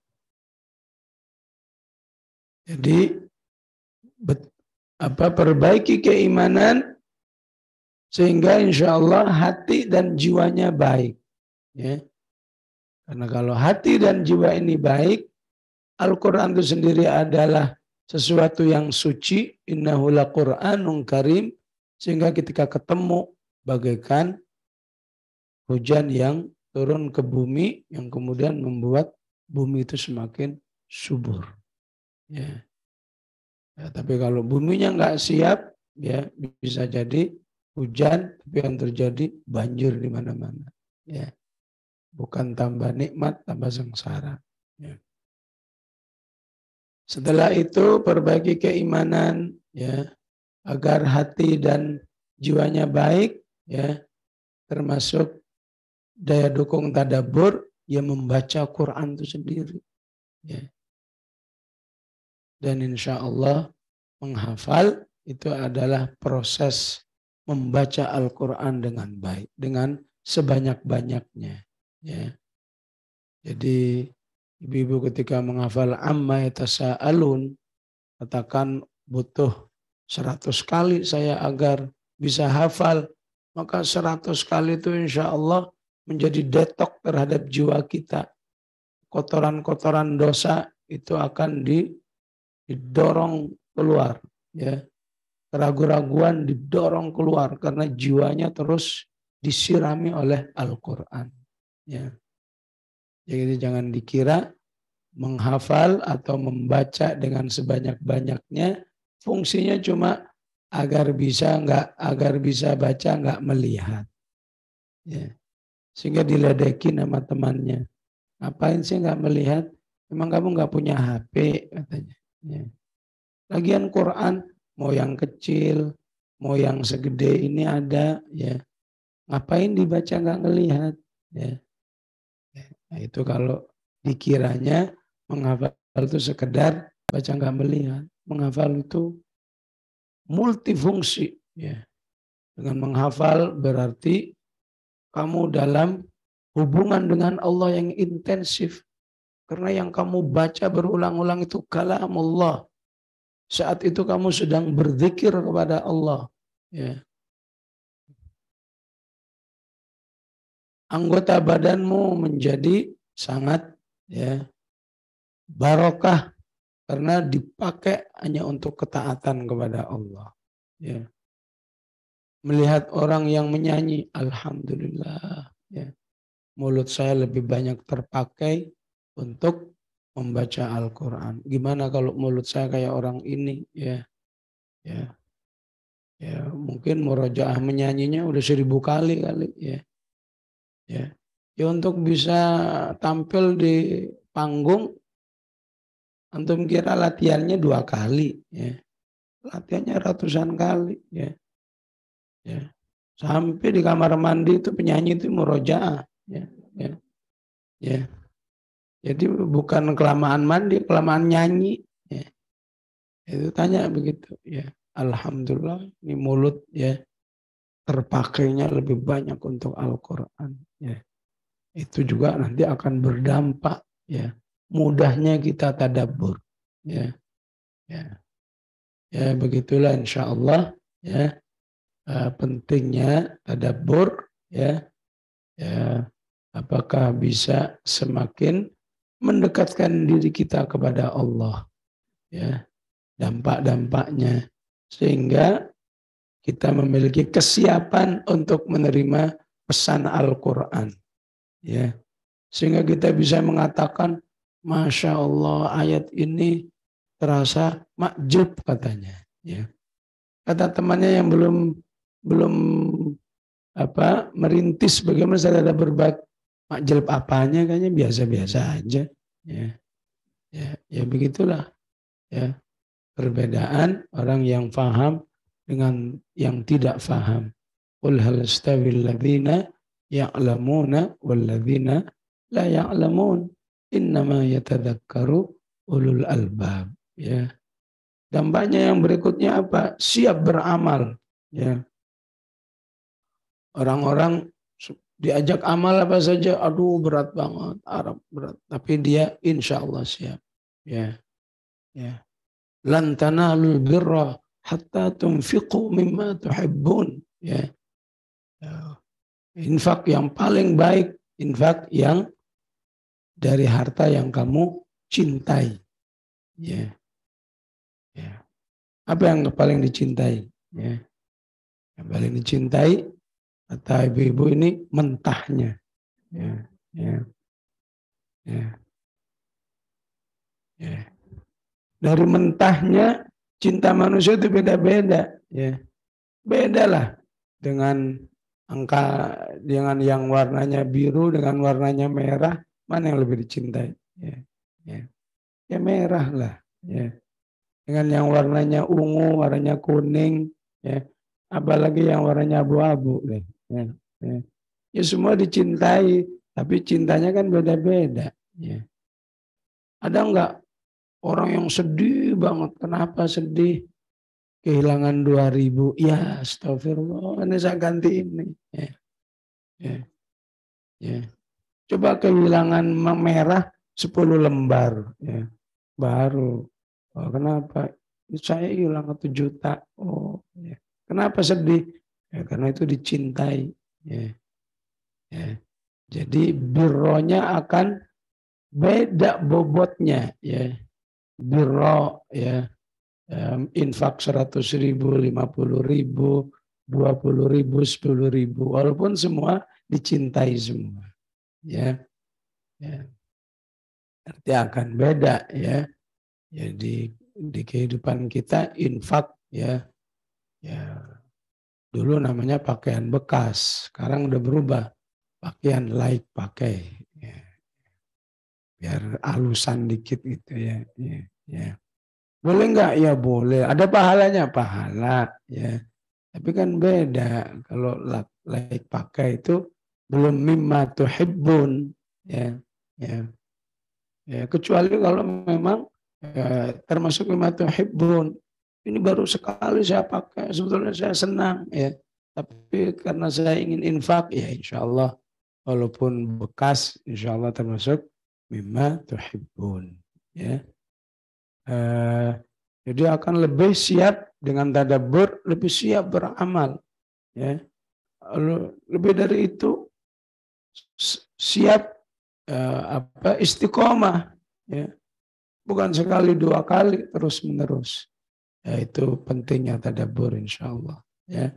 Jadi perbaiki keimanan sehingga insya Allah hati dan jiwanya baik, ya. Karena kalau hati dan jiwa ini baik, Al-Quran itu sendiri adalah sesuatu yang suci, innahu laqur'anun karim, sehingga ketika ketemu bagaikan hujan yang turun ke bumi yang kemudian membuat bumi itu semakin subur. Ya. Ya, tapi kalau buminya nggak siap, ya bisa jadi hujan, tapi yang terjadi banjir di mana-mana. Ya. Bukan tambah nikmat, tambah sengsara. Ya. Setelah itu perbaiki keimanan, ya, agar hati dan jiwanya baik, ya, termasuk daya dukung tadabbur, ya membaca Quran itu sendiri, ya. Dan insya Allah menghafal itu adalah proses membaca Al-Quran dengan baik, dengan sebanyak-banyaknya, ya. Jadi ibu-ibu ketika menghafal amma yatasaalun, katakan butuh 100 kali saya agar bisa hafal, maka 100 kali itu insya Allah menjadi detok terhadap jiwa kita. Kotoran-kotoran dosa itu akan didorong keluar, ya. Keraguan-raguan didorong keluar karena jiwanya terus disirami oleh Al-Quran, ya. Jadi jangan dikira menghafal atau membaca dengan sebanyak-banyaknya fungsinya cuma agar bisa baca nggak melihat, ya. Sehingga diledekin sama temannya, ngapain sih nggak melihat, emang kamu nggak punya HP katanya, ya. Lagian Quran mau yang kecil mau yang segede ini ada, ya, ngapain dibaca nggak ngelihat, ya. Nah, itu kalau dikiranya menghafal itu sekedar baca nggak melihat, menghafal itu multifungsi, ya. Dengan menghafal berarti kamu dalam hubungan dengan Allah yang intensif. Karena yang kamu baca berulang-ulang itu kalamullah. Saat itu kamu sedang berzikir kepada Allah, ya. Anggota badanmu menjadi sangat, ya, barokah karena dipakai hanya untuk ketaatan kepada Allah, ya. Melihat orang yang menyanyi, alhamdulillah, ya. Mulut saya lebih banyak terpakai untuk membaca Al-Quran. Gimana kalau mulut saya kayak orang ini, ya, ya, ya, mungkin murojaah menyanyinya udah 1000 kali, ya, ya, ya, untuk bisa tampil di panggung, antum kira latihannya 2 kali, ya, latihannya ratusan kali, ya, ya, sampai di kamar mandi itu penyanyi itu murojaah, ya, ya, ya. Jadi bukan kelamaan mandi, kelamaan nyanyi, ya. Itu tanya begitu, ya. Alhamdulillah ini mulut, ya, terpakainya lebih banyak untuk Al-Quran, ya. Itu juga nanti akan berdampak, ya. Mudahnya kita tadabbur, ya. Ya, ya begitulah insya Allah, ya. Pentingnya tadabbur, ya. Ya, apakah bisa semakin mendekatkan diri kita kepada Allah, ya, dampak-dampaknya, sehingga kita memiliki kesiapan untuk menerima pesan Al-Quran, ya, sehingga kita bisa mengatakan Masya Allah ayat ini terasa makjub katanya, ya. Kata temannya yang belum merintis bagaimana saya ada berbuat jelek apanya, kayaknya biasa-biasa aja. Ya begitulah. Ya, perbedaan orang yang faham dengan yang tidak faham. Qul hal yastawil ladzina ya'lamuna wal ladzina la ya'lamun. Innama yatadzakkaru ulul albab. Ya. Dampaknya yang berikutnya apa? Siap beramal. Ya. Orang-orang diajak amal apa saja, aduh berat banget, Arab berat. Tapi dia insya Allah siap. Ya. Lan tanalul birra hatta tunfiqu mimma tuhibbun. Ya. Infak yang paling baik, infak yang dari harta yang kamu cintai. Ya. Apa yang paling dicintai? Ya. Yang paling dicintai kata ibu-ibu ini mentahnya. Ya. Dari mentahnya cinta manusia itu beda-beda. Ya. Bedalah dengan dengan yang warnanya biru, dengan warnanya merah, mana yang lebih dicintai? Ya merah lah. Ya. Dengan yang warnanya ungu, warnanya kuning, ya. Apalagi yang warnanya abu-abu. Ya semua dicintai, tapi cintanya kan beda-beda. Ya. Ada enggak orang yang sedih banget? Kenapa sedih? Kehilangan 2.000. Ya, astagfirullah, ini saya ganti ini. Coba kehilangan merah 10 lembar. Ya. Baru. Oh, kenapa? Saya hilang 1 juta. Oh, ya. Kenapa sedih? Ya, karena itu dicintai. Ya. Jadi birronya akan beda bobotnya. Ya. Birro, ya. Infak 100.000, 50.000, 20.000, 10.000, walaupun semua dicintai semua, ya, arti akan beda, ya. Jadi di kehidupan kita infak, ya, dulu namanya pakaian bekas, sekarang udah berubah, pakaian laik pakai, ya. Biar alusan dikit gitu, ya. Boleh nggak? Ya boleh. Ada pahalanya, pahala, ya. Tapi kan beda. Kalau laik pakai itu belum mimma tuhibbun, ya. Kecuali kalau memang termasuk mimma tuhibbun. Ini baru sekali saya pakai. Sebetulnya saya senang, ya. Tapi karena saya ingin infak, ya insya Allah. Walaupun bekas, insya Allah termasuk mimma tuhibbun, ya. Jadi akan lebih siap dengan tadabbur, lebih siap beramal. Ya. Lebih dari itu siap istiqomah. Ya. Bukan sekali 2 kali, terus menerus. Ya, itu pentingnya tadabbur insyaallah. Ya.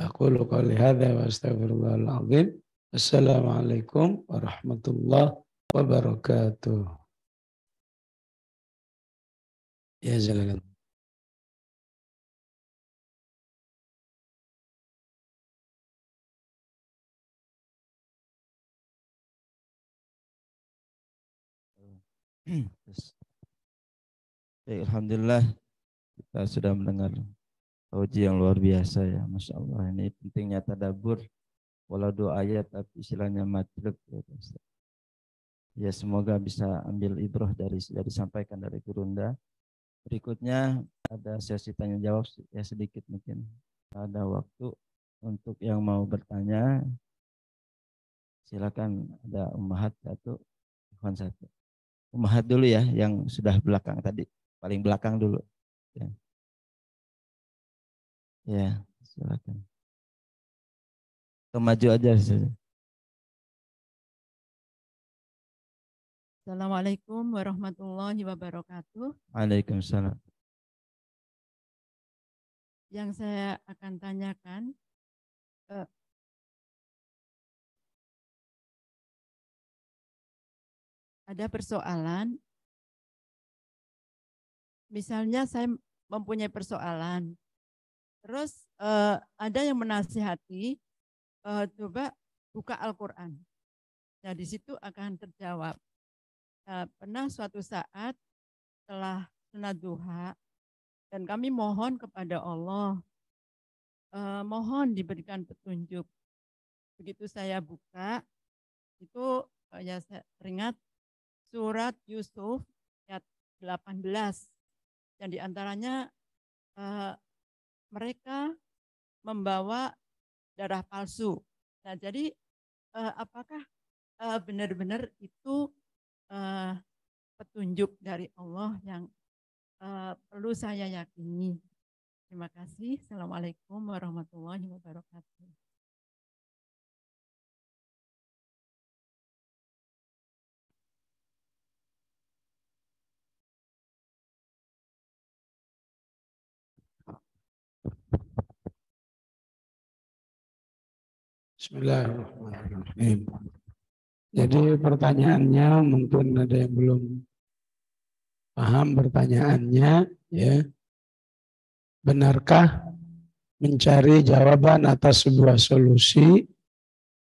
Aku qouli hadza wa astaghfirullahal azim. Assalamualaikum warahmatullahi wabarakatuh. Ya silakan. Alhamdulillah kita sudah mendengar uji yang luar biasa ya, Masya Allah. Ini pentingnya tadabbur, walau 2 ayat tapi istilahnya matlub ya, Ustaz. Ya semoga bisa ambil ibrah dari disampaikan dari Gurunda. Berikutnya ada sesi tanya jawab ya sedikit mungkin. Ada waktu untuk yang mau bertanya. Silakan, ada Ummahat 1, Ikhwan 1. Ummahat dulu ya, yang sudah belakang tadi, paling belakang dulu. Ya, silakan. Maju aja. Assalamualaikum warahmatullahi wabarakatuh. Waalaikumsalam. Yang saya akan tanyakan, ada persoalan, misalnya saya mempunyai persoalan, terus ada yang menasihati coba buka Al-Quran. Nah, di situ akan terjawab. Pernah suatu saat setelah sunat duha dan kami mohon kepada Allah, mohon diberikan petunjuk. Begitu saya buka, itu ya saya teringat surat Yusuf ayat 18 yang diantaranya mereka membawa darah palsu. Nah, jadi apakah benar-benar itu petunjuk dari Allah yang perlu saya yakini? Terima kasih. Assalamualaikum warahmatullahi wabarakatuh. Bismillahirrahmanirrahim. Jadi pertanyaannya mungkin ada yang belum paham pertanyaannya, ya. Benarkah mencari jawaban atas sebuah solusi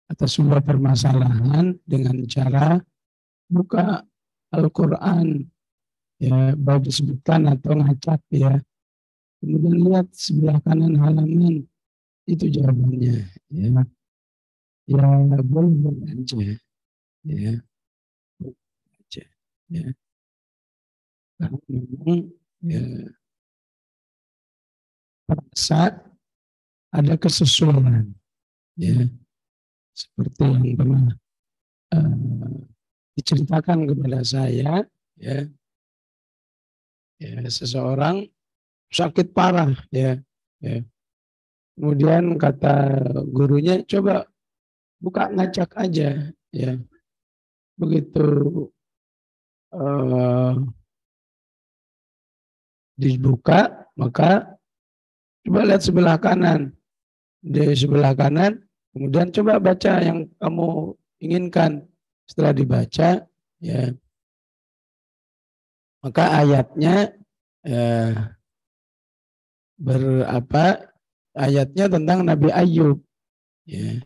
atas sebuah permasalahan dengan cara buka Al-Quran, ya, baik disebutkan atau ngacak, ya. Kemudian lihat sebelah kanan halaman, itu jawabannya, ya. Ya boleh aja, ya, aja, ya. Karena memang ya, perasa ada kesesuaian, ya, seperti yang pernah diceritakan kepada saya, ya, seseorang sakit parah, ya. Kemudian kata gurunya, coba buka ngacak aja, ya. Begitu dibuka, maka coba lihat sebelah kanan. Di sebelah kanan, kemudian coba baca yang kamu inginkan. Setelah dibaca, ya, maka ayatnya ayatnya tentang Nabi Ayub, ya.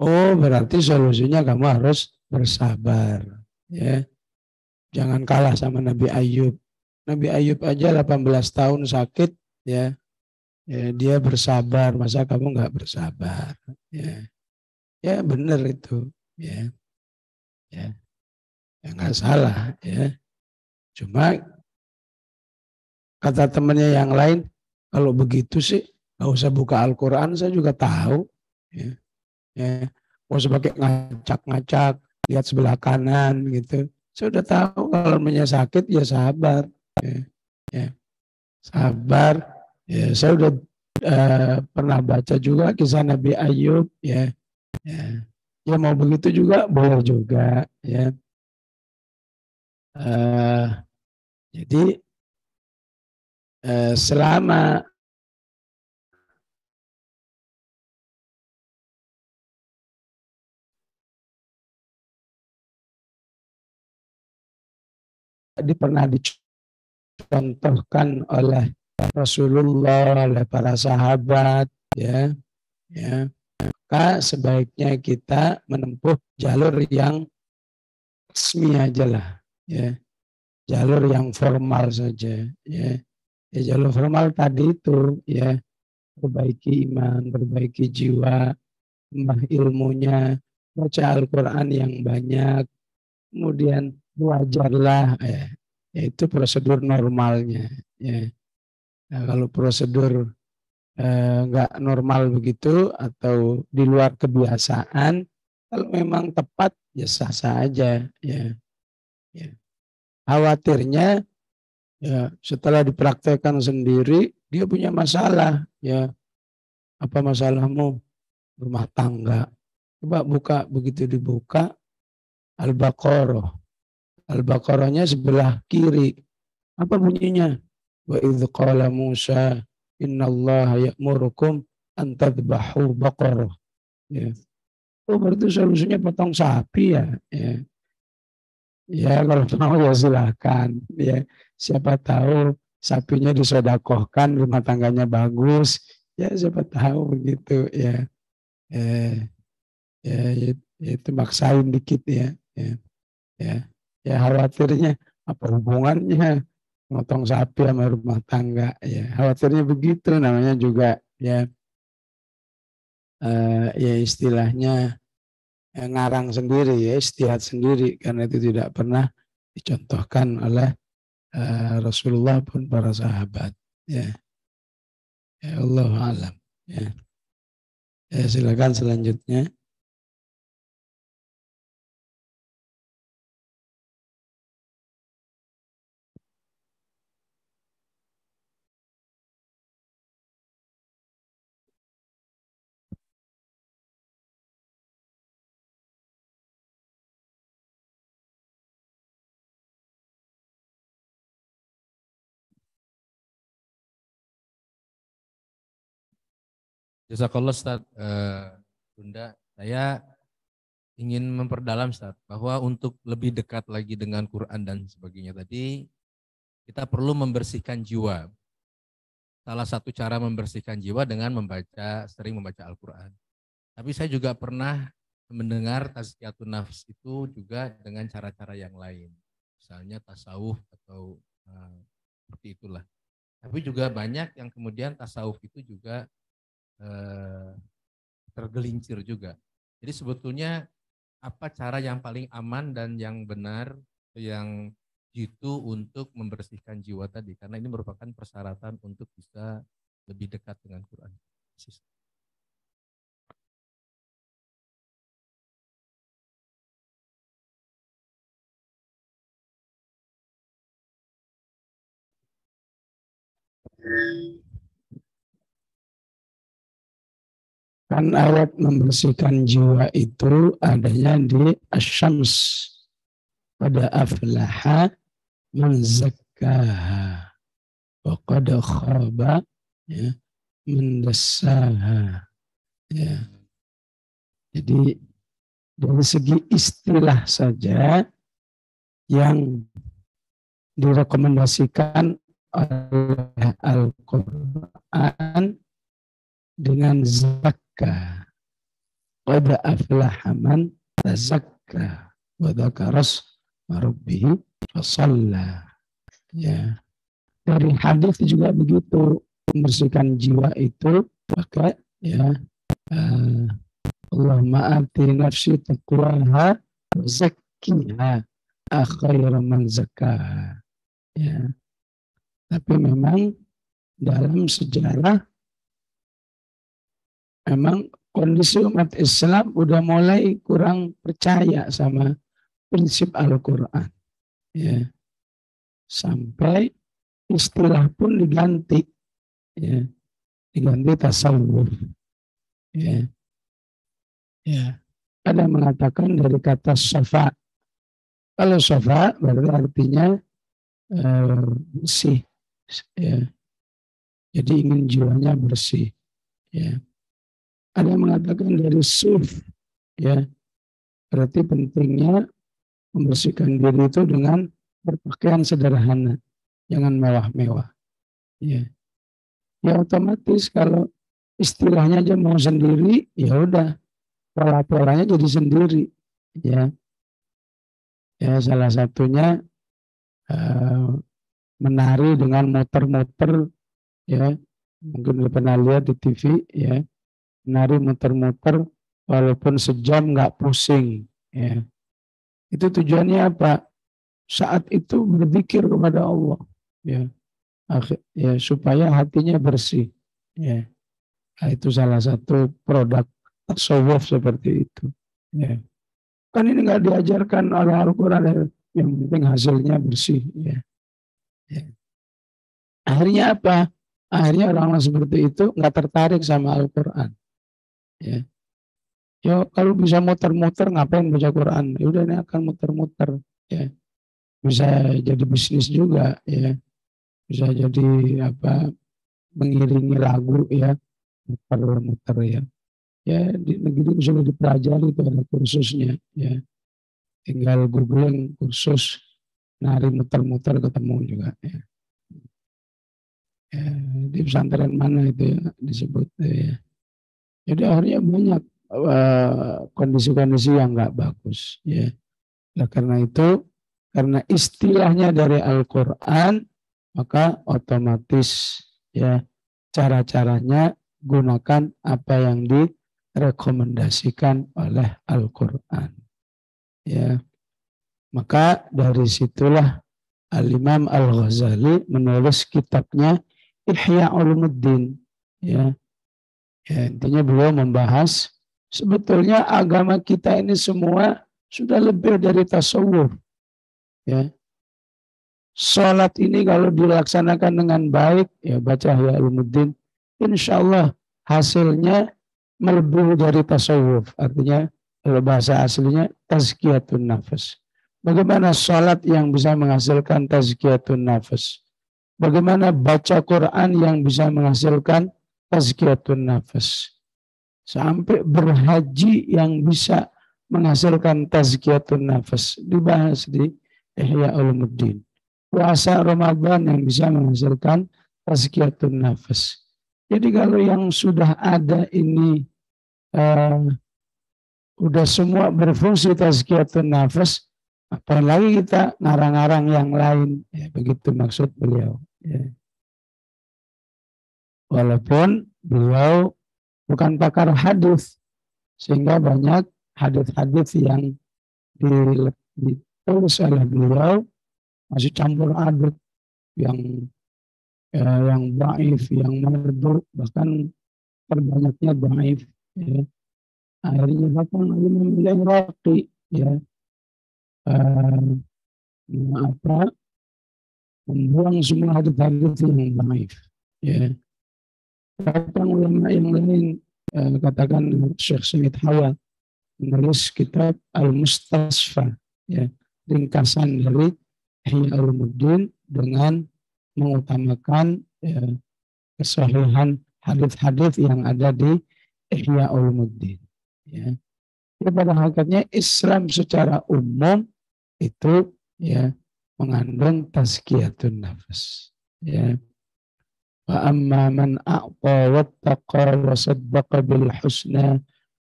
Oh, berarti solusinya kamu harus bersabar, ya. Jangan kalah sama Nabi Ayub. Nabi Ayub aja 18 tahun sakit, ya. Dia bersabar, masa kamu nggak bersabar, ya. Ya benar itu, ya. Ya nggak salah, ya. Cuma kata temannya yang lain, kalau begitu sih nggak usah buka Al-Quran, saya juga tahu, ya. Nggak usah pakai ngacak-ngacak, lihat sebelah kanan gitu. Saya udah tahu kalau namanya sakit ya sabar, ya. Sabar, ya. Saya udah pernah baca juga kisah Nabi Ayub, ya. Ya mau begitu juga boleh juga, ya. Jadi selama pernah dicontohkan oleh Rasulullah, oleh para sahabat, ya, maka sebaiknya kita menempuh jalur yang resmi aja lah, ya, jalur yang formal saja, ya. Jalur formal tadi itu, ya, perbaiki iman, perbaiki jiwa, tambah ilmunya, baca Al-Quran yang banyak, kemudian belajarlah, itu prosedur normalnya, ya. Nah, kalau prosedur nggak normal begitu atau di luar kebiasaan, kalau memang tepat ya sah-sah aja, ya. Khawatirnya ya setelah dipraktekkan sendiri dia punya masalah, ya. Apa masalahmu? Rumah tangga. Coba buka, begitu dibuka Al-Baqarah. Al-Baqarahnya sebelah kiri. Apa bunyinya? Wa idz qala Musa innallaha ya'murukum an tadhbahu baqarah. Ya. Oh, berarti solusinya potong sapi, ya. Ya kalau mau ya silakan, ya. Siapa tahu sapinya disodakohkan, rumah tangganya bagus, Ya siapa tahu begitu ya. Ya, itu maksain dikit ya. Ya khawatirnya apa hubungannya motong sapi sama rumah tangga ya. Khawatirnya begitu, namanya juga ya ya istilahnya ngarang sendiri ya, ijtihad sendiri karena itu tidak pernah dicontohkan oleh Rasulullah pun para sahabat ya. Ya Allah alam ya. Ya silakan selanjutnya. Jazakallah Ustaz. Bunda, saya ingin memperdalam Ustaz, bahwa untuk lebih dekat lagi dengan Quran dan sebagainya tadi, kita perlu membersihkan jiwa. Salah satu cara membersihkan jiwa dengan sering membaca Al-Quran. Tapi saya juga pernah mendengar tazkiyatun nafs itu juga dengan cara-cara yang lain. Misalnya tasawuf atau seperti itulah. Tapi juga banyak yang kemudian tasawuf itu juga tergelincir juga. Jadi sebetulnya apa cara yang paling aman dan yang benar, yang jitu untuk membersihkan jiwa tadi, karena ini merupakan persyaratan untuk bisa lebih dekat dengan Quran. Kan ayat membersihkan jiwa itu adanya di Asy-Syams pada aflaha man zakkaha wa qad khaba ya man dassaha ya. Jadi dari segi istilah saja yang direkomendasikan oleh Al-Quran dengan zakka. Qad aflaha man tazakka wa dzakara rabbihi fasalla. Ya. Dari hadis juga begitu, membersihkan jiwa itu maka ya Allahumma ati nafsi taqwaha wa zakkiha khairu man zakkaha. Ya. Tapi memang dalam sejarah memang kondisi umat Islam udah mulai kurang percaya sama prinsip Al-Quran. Ya. Sampai istilah pun diganti. Ya. Diganti tasawuf. Ya. Ya. Ada yang mengatakan dari kata safa. Kalau safa berarti artinya bersih. Ya. Jadi ingin jiwanya bersih. Ya. Ada yang mengatakan dari suf, ya, berarti pentingnya membersihkan diri itu dengan berpakaian sederhana, jangan mewah-mewah. Ya, ya otomatis kalau istilahnya aja mau sendiri, ya udah pola-polanya jadi sendiri. Ya, ya salah satunya menari dengan muter-muter, ya, mungkin pernah lihat di TV, ya. Menari muter-muter walaupun sejam nggak pusing. Ya. Itu tujuannya apa? Saat itu berzikir kepada Allah. Ya. Ya, supaya hatinya bersih. Ya. Nah, itu salah satu produk tasawuf seperti itu. Ya. Kan ini nggak diajarkan oleh Al-Quran, yang penting hasilnya bersih. Ya. Ya. Akhirnya apa? Akhirnya orang-orang seperti itu nggak tertarik sama Al-Quran. Ya. Ya kalau bisa muter-muter ngapain baca Quran? Ya udah ini akan muter-muter ya. Bisa jadi bisnis juga ya. Bisa jadi apa mengiringi lagu ya, muter-muter ya. Ya di negeri sudah dipelajari itu ada kursusnya ya. Tinggal googling kursus nari muter-muter ketemu juga ya. Ya, di pesantren mana itu ya disebut ya. Jadi akhirnya banyak kondisi-kondisi yang nggak bagus ya. Nah, karena itu, karena istilahnya dari Al-Quran, maka otomatis ya cara-caranya gunakan apa yang direkomendasikan oleh Al-Quran. Ya, maka dari situlah Al-Imam Al-Ghazali menulis kitabnya Ihya Ulumuddin. Ya, intinya beliau membahas sebetulnya agama kita ini semua sudah lebih dari tasawuf. Ya, sholat ini kalau dilaksanakan dengan baik, ya baca Ihya Ulumuddin, insya Allah hasilnya melebihi dari tasawuf. Artinya kalau bahasa aslinya tazkiyatun nafas. Bagaimana sholat yang bisa menghasilkan tazkiyatun nafas? Bagaimana baca Quran yang bisa menghasilkan tazkiyatun nafas? Sampai berhaji yang bisa menghasilkan tazkiyatun nafas. Dibahas di Ihya Ulumuddin. Puasa Ramadan yang bisa menghasilkan tazkiyatun nafas. Jadi kalau yang sudah ada ini udah semua berfungsi tazkiyatun nafas, apa lagi kita ngarang-ngarang yang lain? Ya, begitu maksud beliau. Ya. Walaupun beliau bukan pakar hadis, sehingga banyak hadis-hadis yang ditulis oleh beliau masih campur aduk, yang dhaif, yang mardu, bahkan terbanyaknya dhaif. Ya. Akhirnya bahkan Imam Al-Iraqi ya membuang semua hadis-hadis yang dhaif. Ya. Bahkan ulama yang lain katakan Syekh Said Hawa menulis kitab Al-Mustasfa, ya, ringkasan dari Ihya Ulumuddin dengan mengutamakan kesahihan hadis-hadis yang ada di Ihya Ulumuddin. Ya. Pada hakikatnya Islam secara umum itu ya mengandung tazkiyatun nafas. Ya. Wa amma man a'ta wattaqa wa saddaqa bil husna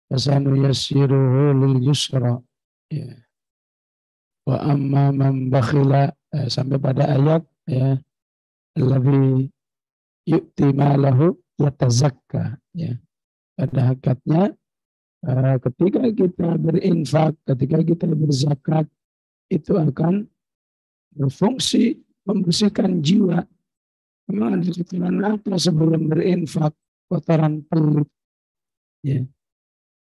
fasanuyassiruhu lil yusra. Ya. Wa amma man bakhila sampai pada ayat ya allazi yu'ti malahu yatazakka, ya. Pada hakikatnya ketika kita berinfak, ketika kita berzakat, itu akan berfungsi membersihkan jiwa. Memang ada kotoran apa sebelum berinfak? Kotoran pelit. Ya.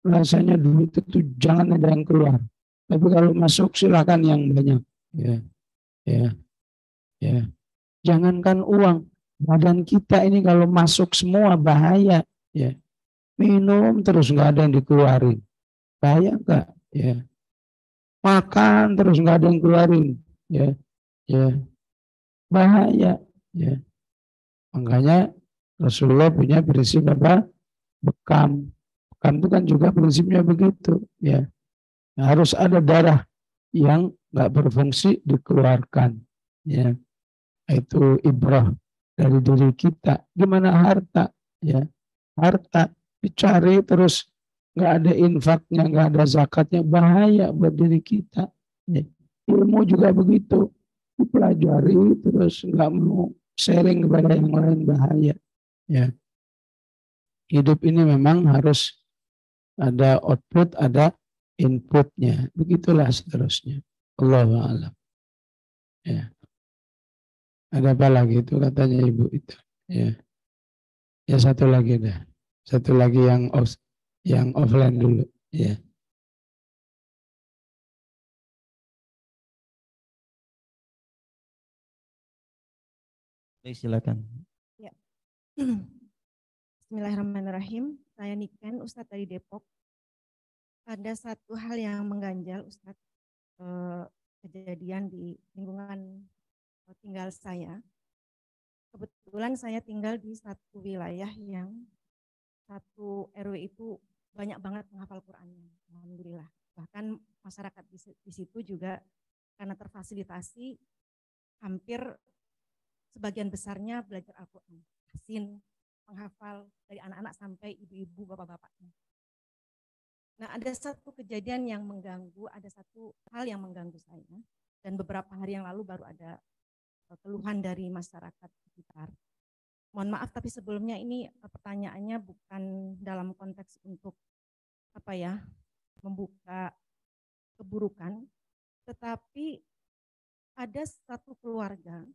Rasanya duit itu jangan ada yang keluar. Tapi kalau masuk silakan yang banyak. Ya, ya, ya. Jangankan uang, badan kita ini kalau masuk semua bahaya. Ya. Minum terus nggak ada yang dikeluarin, bahaya nggak? Ya. Makan terus nggak ada yang keluarin, ya, ya, bahaya. Ya. Makanya Rasulullah punya prinsip apa? Bekam. Bekam itu kan juga prinsipnya begitu. Ya. Harus ada darah yang nggak berfungsi dikeluarkan. Ya. Itu ibrah dari diri kita. Gimana harta? Ya. Harta dicari terus nggak ada infaknya, nggak ada zakatnya, bahaya buat diri kita. Ya. Ilmu juga begitu. Dipelajari terus nggak mau sharing kepada yang lain, bahaya. Ya. Hidup ini memang harus ada output, ada inputnya. Begitulah seterusnya. Allahu a'lam. Ya. Ada apa lagi itu katanya ibu itu. Ya. Ya satu lagi dah. Satu lagi yang offline dulu. Ya. Baik, silakan. Ya. Bismillahirrahmanirrahim. Saya Niken, Ustadz dari Depok. Ada satu hal yang mengganjal Ustadz, kejadian di lingkungan tinggal saya. Kebetulan saya tinggal di satu wilayah yang satu RW itu banyak banget menghafal Qurannya, alhamdulillah. Bahkan masyarakat di situ juga karena terfasilitasi hampir sebagian besarnya belajar Al-Quran, tahsin, penghafal dari anak-anak sampai ibu-ibu, bapak-bapaknya. Nah, ada satu kejadian yang mengganggu, ada satu hal yang mengganggu saya, dan beberapa hari yang lalu baru ada keluhan dari masyarakat sekitar. Mohon maaf, tapi sebelumnya ini pertanyaannya bukan dalam konteks untuk membuka keburukan, tetapi ada satu keluarga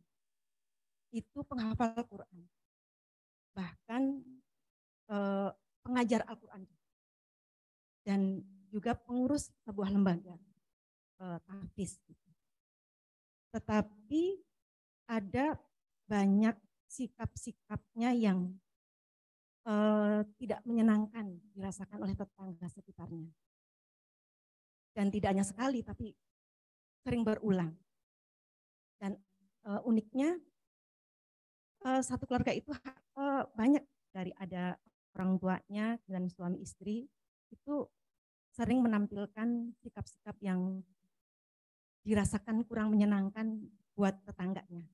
itu penghafal Quran, bahkan pengajar Al-Quran, dan juga pengurus sebuah lembaga tahfiz. Tetapi ada banyak sikap-sikapnya yang tidak menyenangkan dirasakan oleh tetangga sekitarnya. Dan tidak hanya sekali, tapi sering berulang. Dan uniknya satu keluarga itu banyak, dari ada orang tuanya dan suami istri itu sering menampilkan sikap-sikap yang dirasakan kurang menyenangkan buat tetangganya.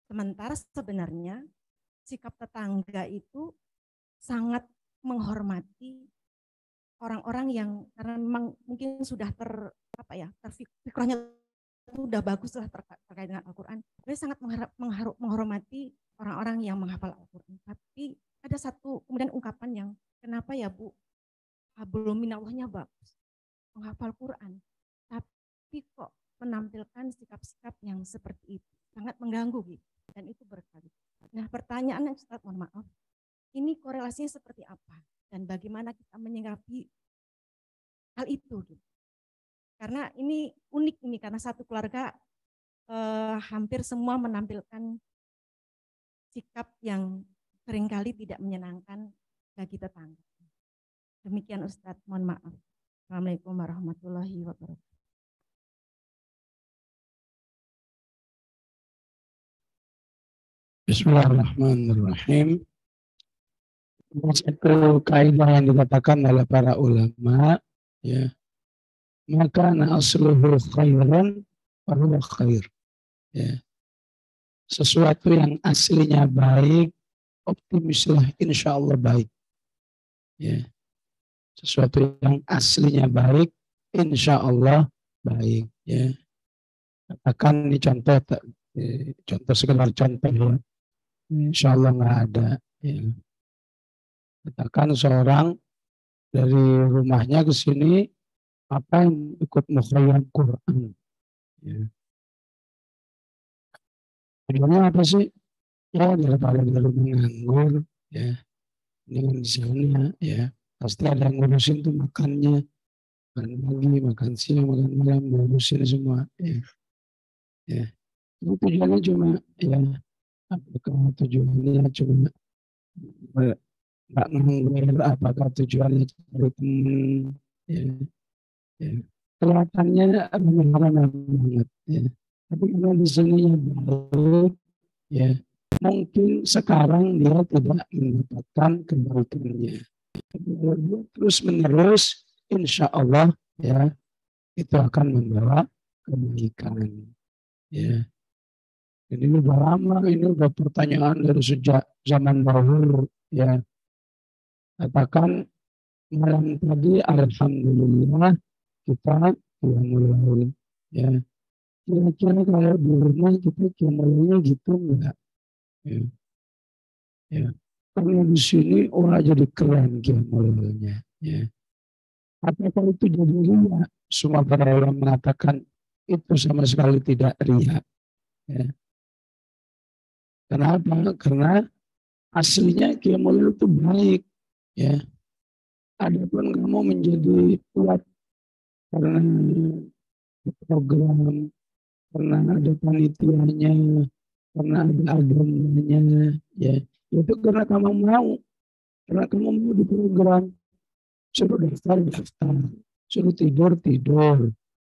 Sementara sebenarnya sikap tetangga itu sangat menghormati orang-orang yang karena memang mungkin sudah terfikirnya sudah bagus lah terkait dengan Al-Quran. Dia sangat menghormati orang-orang yang menghafal Al-Quran. Tapi ada satu kemudian ungkapan yang, kenapa ya Bu, hablum minallahnya bagus, menghafal Quran, tapi kok menampilkan sikap-sikap yang seperti itu, sangat mengganggu gitu, dan itu berkali. Nah, pertanyaannya Ustaz, mohon maaf, ini korelasinya seperti apa dan bagaimana kita menyikapi hal itu gitu. Karena ini unik ini, karena satu keluarga hampir semua menampilkan sikap yang seringkali tidak menyenangkan bagi tetangga. Demikian Ustadz, mohon maaf. Assalamualaikum warahmatullahi wabarakatuh. Bismillahirrahmanirrahim. Satu kaidah yang dikatakan oleh para ulama, ya, maka asluhu khairan fahuwa khair. Ya. Sesuatu yang aslinya baik, optimislah, insya Allah baik. Ya. Sesuatu yang aslinya baik, insya Allah baik. Ya. Katakan ini contoh sekedar contoh ya. Insya Allah nggak ada. Ya. Katakan seorang dari rumahnya ke sini, apa yang ikut mukhayyam Quran. Ya. Tujuannya apa sih? Ya daripada dia menganggur, ya dengan di sana, ya pasti ada yang ngurusin tuh makannya, makan pagi, makan siang, makan malam, ngurusin semua. Ya. Itu tujuannya cuma, ya apakah tujuannya cuma nggak nganggur, apakah tujuannya cari teman, ya. Kelihatannya benar-benar banget, ya. Tapi kalau di sini ya baik, ya mungkin sekarang dia tidak mendapatkan kebaikannya. Kalau dia terus menerus, insya Allah ya itu akan membawa kebaikan. Ya. Dan ini udah lama, ini udah pertanyaan dari sejak zaman dahulu. Ya, katakan malam tadi, alhamdulillah kita mulai. Ya, kira-kira kalau di rumah kita mulainya gitu enggak? Ya. Ya. Karena di sini orang jadi keren mulainya. Ya. Apakah itu jadi ria? Semua para ulama mengatakan itu sama sekali tidak ria. Ya. Kenapa? Karena aslinya qiyamul itu baik. Ya. Adapun kamu menjadi kuat karena program, karena ada panitianya, karena ada agamanya, ya itu karena kamu mau di program, suruh daftar, suruh tidur,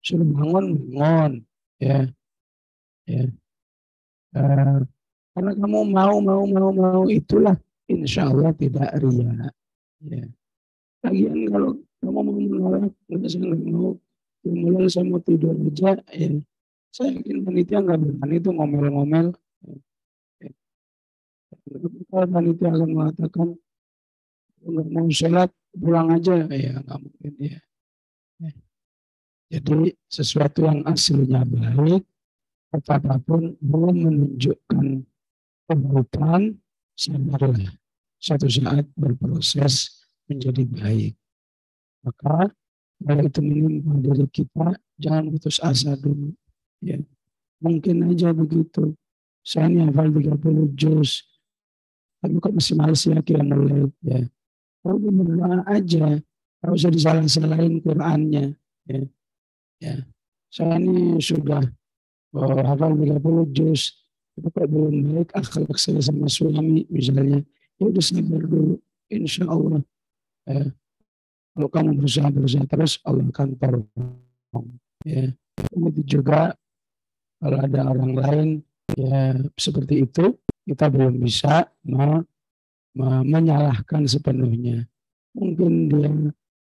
suruh bangun, ya, karena kamu mau, itulah insya Allah tidak ria, ya. Lagian kalau kamu mau menolak, saya nggak mau, mulai saya mau tidur aja, ya. Saya yakin panitia nggak berani itu ngomel-ngomel. Kalau panitia akan mengatakan nggak mau sholat pulang aja, ya nggak mungkin ya. Jadi sesuatu yang aslinya baik, apapun belum menunjukkan kebaikan, sabarlah. Suatu saat berproses menjadi baik. Maka kalau itu menimpa diri kita, jangan putus asa dulu. Ya, mungkin aja begitu. Saya ini hafal 30 juz, tapi kok masih males ya mulai. Ya, kalau berdoa aja, kalau usah disalah-salahin Qur'annya. Ya, ya. Saya ini sudah hafal 30 juz, itu kok belum baik akhlak saya sama suami misalnya. Ya udah sabar dulu, insya Allah. Kalau kamu berusaha terus, Allah akan tolong. Ya, itu juga kalau ada orang lain ya seperti itu, kita belum bisa menyalahkan sepenuhnya. Mungkin dia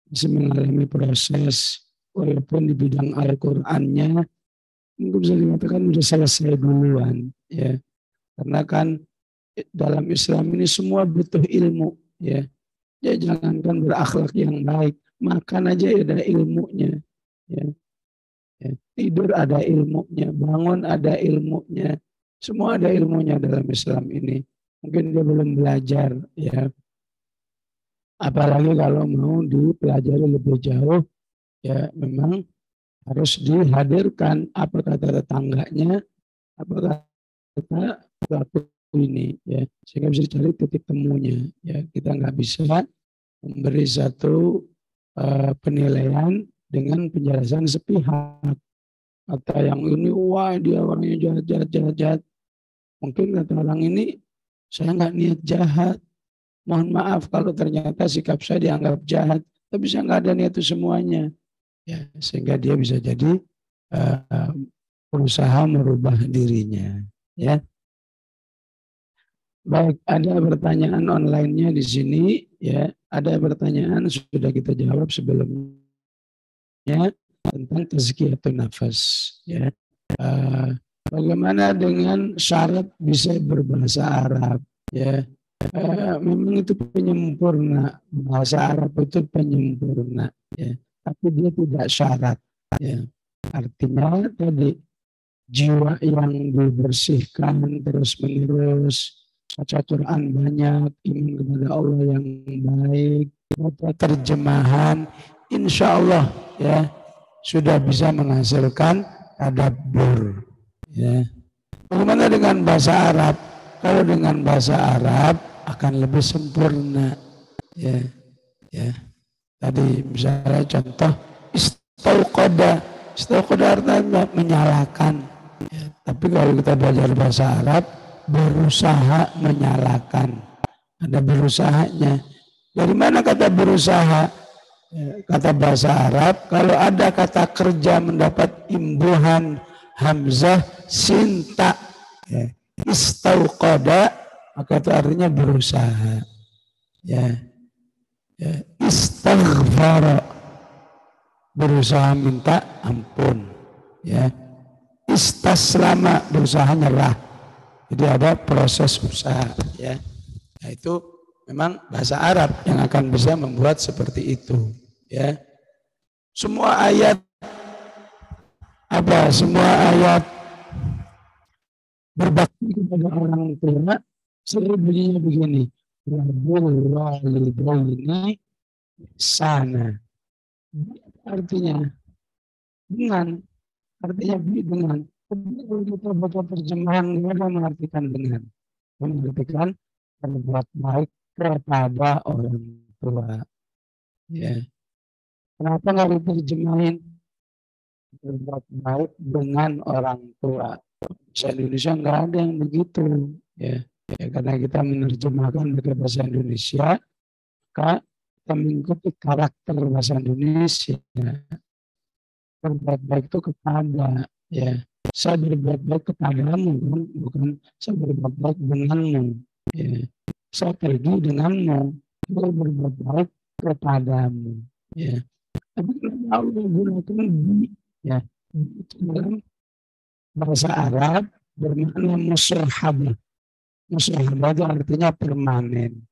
masih mengalami proses, walaupun di bidang Al-Qur'annya mungkin bisa dikatakan sudah selesai duluan, ya. Karena kan dalam Islam ini semua butuh ilmu, ya. Ya jangankan berakhlak yang baik, makan aja ada ilmunya, ya. Ya. Tidur ada ilmunya, bangun ada ilmunya, semua ada ilmunya dalam Islam ini. Mungkin dia belum belajar, ya. Apalagi kalau mau dipelajari lebih jauh, ya memang harus dihadirkan apa kata tetangganya, apa kata pelaku ini, ya, sehingga bisa dicari titik temunya. Ya, kita nggak bisa memberi satu penilaian dengan penjelasan sepihak. Kata yang ini, wah dia orangnya jahat. Mungkin kata orang ini, saya nggak niat jahat. Mohon maaf kalau ternyata sikap saya dianggap jahat, tapi saya nggak ada niat itu semuanya. Ya, sehingga dia bisa jadi berusaha merubah dirinya. Ya. Baik, ada pertanyaan online-nya di sini, ya. Ada pertanyaan sudah kita jawab sebelumnya tentang tazkiyatun nafas, ya. Bagaimana dengan syarat bisa berbahasa Arab, ya. Memang itu penyempurna, bahasa Arab itu penyempurna, ya. Tapi dia tidak syarat, ya. Artinya tadi jiwa yang dibersihkan terus menerus, baca Quran banyak, iman kepada Allah yang baik, baca terjemahan, insya Allah ya sudah bisa menghasilkan tadabbur. Ya. Bagaimana dengan bahasa Arab? Kalau dengan bahasa Arab akan lebih sempurna. Ya, ya. Tadi misalnya contoh istauqada artinya menyalakan. Ya, tapi kalau kita belajar bahasa Arab, berusaha menyalakan. Ada berusahanya. Dari mana kata berusaha? Ya, kata bahasa Arab, kalau ada kata kerja mendapat imbuhan hamzah sinta, ya, istauqada, maka itu artinya berusaha. Ya, ya, istaghfara, berusaha minta ampun. Ya, istaslama, berusaha nyerah. Jadi ada proses usaha, ya. Nah, itu memang bahasa Arab yang akan bisa membuat seperti itu, ya. Semua ayat berbakti kepada orang tua selalu bunyinya begini, wabul walidaini sana. Artinya dengan, artinya dengan. Kalau kita baca terjemahan, kita mengartikan dengan, mengartikan berbuat baik kepada orang tua. Ya. Kenapa nggak diterjemahin berbuat baik dengan orang tua? Bahasa Indonesia nggak ada yang begitu. Ya. Ya, karena kita menerjemahkan pakai bahasa Indonesia, maka kita mengikuti karakter bahasa Indonesia. Berbuat baik itu kepada, ya. Saya berbuat baik kepadamu, bukan saya berbuat baik denganmu. Ya. Saya pergi denganmu, saya berbuat baik kepadamu. Ya. Tapi kalau Allah gunakan bi, ya, itu dalam bahasa Arab bermakna musahabah. musyahadah itu artinya permanen.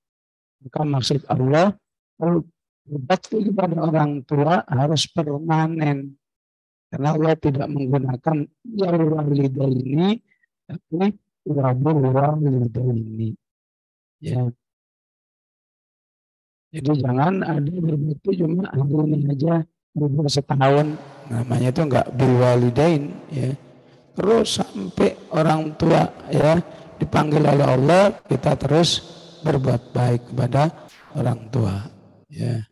Maka maksud Allah, kalau berbakti kepada orang tua harus permanen. Karena Allah tidak menggunakan ya walidaini, tapi wabul walidaini. Ya. Jadi jangan ada berbakti cuma hari ini aja, libur setahun, namanya itu enggak bilwalidain, ya. Terus sampai orang tua ya dipanggil oleh Allah, kita terus berbuat baik kepada orang tua. Ya.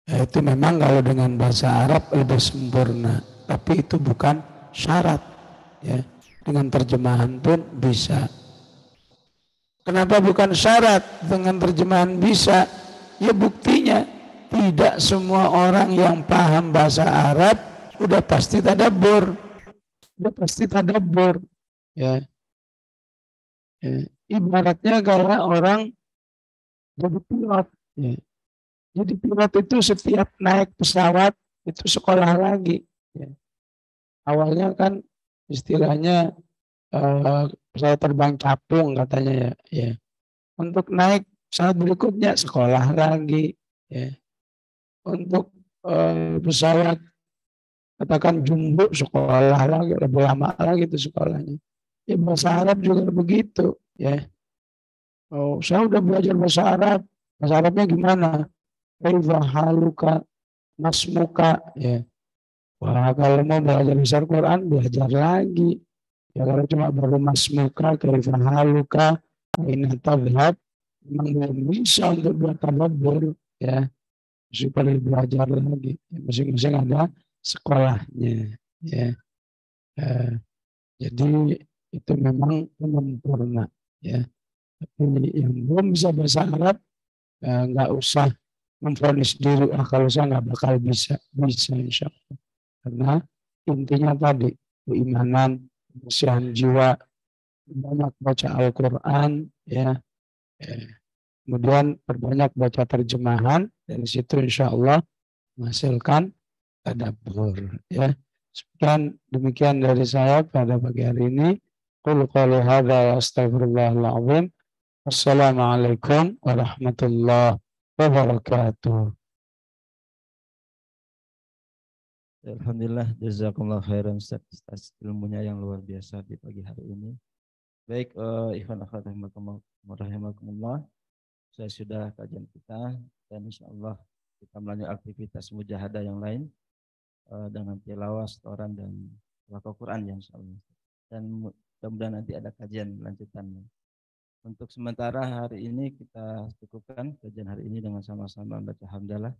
Ya, itu memang kalau dengan bahasa Arab lebih sempurna, tapi itu bukan syarat. Ya. Dengan terjemahan pun bisa. Kenapa bukan syarat? Dengan terjemahan bisa. Ya buktinya tidak semua orang yang paham bahasa Arab udah pasti tadabbur. Udah pasti tadabbur. Ya. Ya. Ibaratnya kayak orang jadi pilot. Ya. Jadi pilot itu setiap naik pesawat itu sekolah lagi. Ya. Awalnya kan istilahnya pesawat terbang capung katanya ya. Ya. Untuk naik pesawat berikutnya sekolah lagi. Ya. Untuk pesawat katakan jumbo sekolah lagi, lebih lama lagi itu sekolahnya. Ya, bahasa Arab juga begitu. Ya. Oh, saya udah belajar bahasa Arab. Bahasa Arabnya gimana? Kaifa haluka masmuka, ya. Wah, kalau mau belajar besar Quran belajar lagi. Ya kalau cuma baru masmuka, kaifa haluka, aina tadhhab, memang belum bisa untuk buat tadabbur, ya. Supaya belajar lagi. Ya, masing-masing ada sekolahnya, ya. Jadi itu memang sempurna, ya. Tapi yang belum bisa bahasa Arab nggak usah memvonis diri, kalau saya nggak bakal bisa insya Allah. Karena intinya tadi keimanan, kebersihan jiwa, banyak baca Al-Quran, ya. Kemudian perbanyak baca terjemahan, dari situ insya Allah menghasilkan tadabbur, ya. Sekian demikian dari saya pada pagi hari ini. Qul qalu hadza wa astaghfirullahal azim. Wassalamualaikum warahmatullahi wabarakatuh. Alhamdulillah, jazakumullah khairan atas ilmunya yang luar biasa di pagi hari ini. Baik, ikhwan akhwat rahimakumullah, saya sudah kajian kita dan insyaallah kita melanjutkan aktivitas mujahadah yang lain dengan tilawah, setoran dan tilawah Quran yang insyaallah. Dan mudah-mudahan nanti ada kajian lanjutannya. Untuk sementara hari ini kita cukupkan kajian hari ini dengan sama-sama baca hamdalah.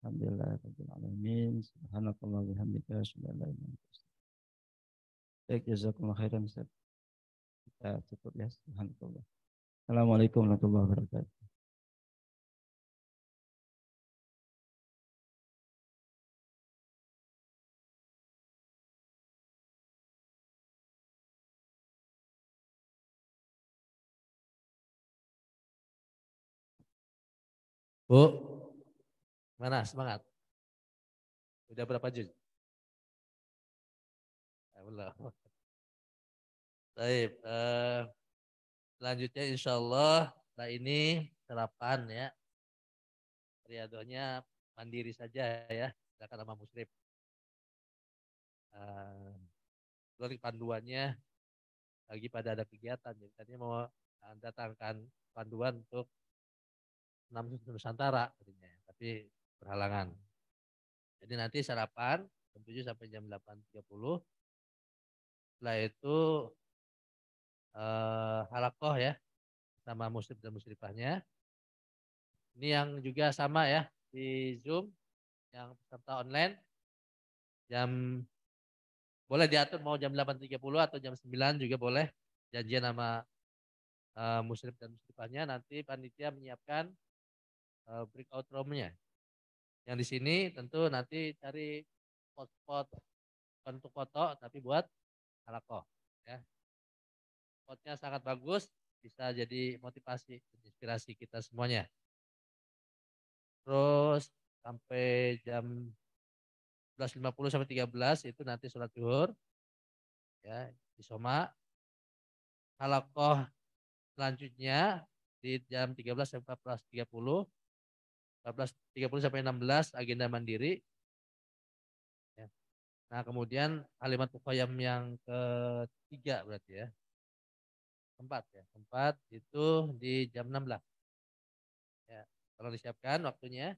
Alhamdulillah rabbil alamin. Subhanakallah bihamdika asyhadu an la ilaha illa anta. Baik, jazakumullah khairan Ustaz. Kita cukup ya. Subhanallah. Assalamualaikum warahmatullahi wabarakatuh. Bu, mana semangat? Udah berapa juz? Belum. Baik, selanjutnya insya Allah setelah ini sarapan ya. Riadonya mandiri saja ya, silakan sama muslim. Lalu panduannya lagi pada ada kegiatan, jadi tadinya mau datangkan panduan untuk Nusantara tadinya, tapi berhalangan. Jadi nanti sarapan jam 7 sampai jam 8.30. Setelah itu halakoh ya sama muslim dan muslimahnya. Ini yang juga sama ya di Zoom yang peserta online jam boleh diatur mau jam 8.30 atau jam 9 juga boleh, janjian sama muslim dan muslimahnya. Nanti panitia menyiapkan breakout room-nya. Yang di sini tentu nanti cari spot-spot untuk foto tapi buat halakoh ya. Spotnya sangat bagus, bisa jadi motivasi dan inspirasi kita semuanya. Terus sampai jam 11.50 sampai 13 itu nanti sholat zuhur ya di Soma. Halakoh selanjutnya di jam 13 sampai 14.30, 14.30 sampai 16 agenda mandiri. Ya. Nah, kemudian kalimat muqayyam yang ketiga berarti ya. Tempat itu di jam 16. Ya, tolong disiapkan waktunya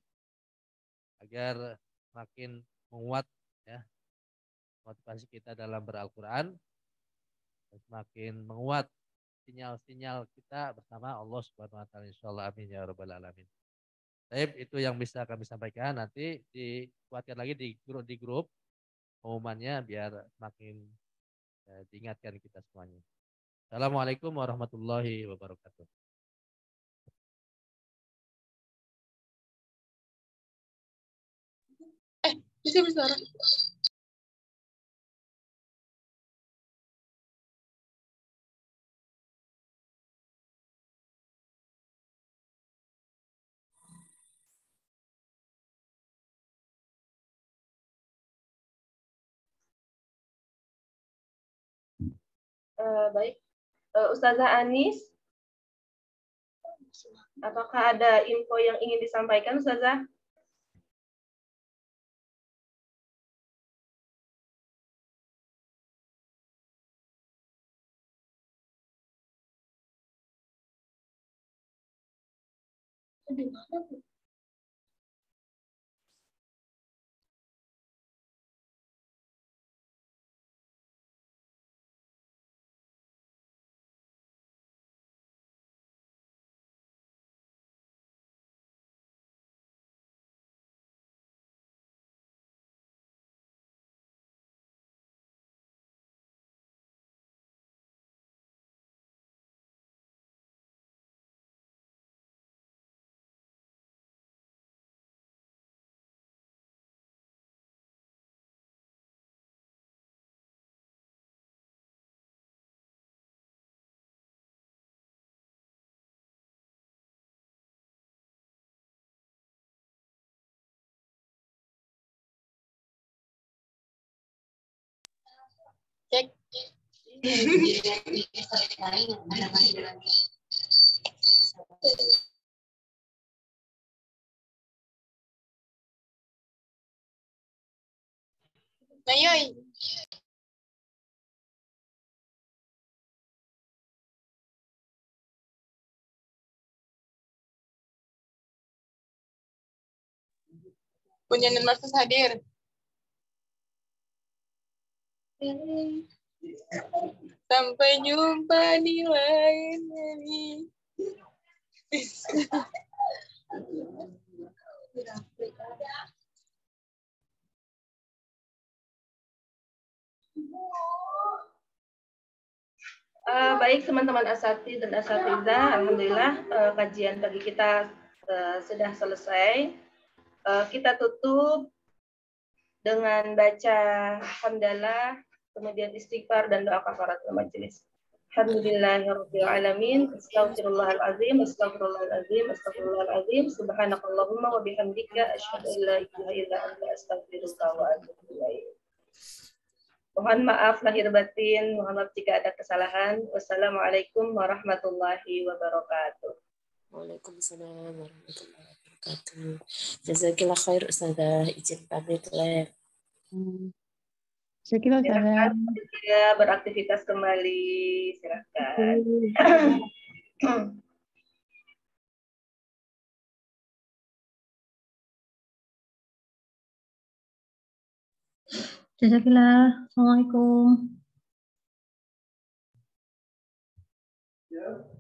agar makin menguat ya motivasi kita dalam Al-Quran, semakin menguat sinyal-sinyal kita bersama Allah Subhanahu wa taala insyaallah, amin ya rabbal alamin. Baik, itu yang bisa kami sampaikan. Nanti dikuatkan lagi di grup pengumumannya biar makin diingatkan kita semuanya. Assalamualaikum warahmatullahi wabarakatuh. Bisa bicara. Baik, Ustazah Anis, apakah ada info yang ingin disampaikan, Ustazah? Cek. Mayoy. Punyanan Markus hadir. Sampai jumpa di lain hari. Baik teman-teman asati dan asatidzah, alhamdulillah kajian pagi kita sudah selesai. Kita tutup dengan baca hamdalah, kemudian istighfar dan doa kafaratul majelis. Alhamdulillahirabbil alamin, astaghfirullahalazim, astaghfirullahalazim, astaghfirullahalazim, subhanakallahumma wa bihamdika asyhadu an la ilaha illa anta astaghfiruka wa atubu ilaik. Mohon maaf lahir batin, mohon maaf jika ada kesalahan. Wassalamualaikum warahmatullahi wabarakatuh. Waalaikumsalam warahmatullahi wabarakatuh. Jazakillah khair Ustazah, izin pamit lah. Jazakillah Ustazah. Ya, beraktivitas kembali, silakan. Jazakillah. Assalamualaikum. Ya.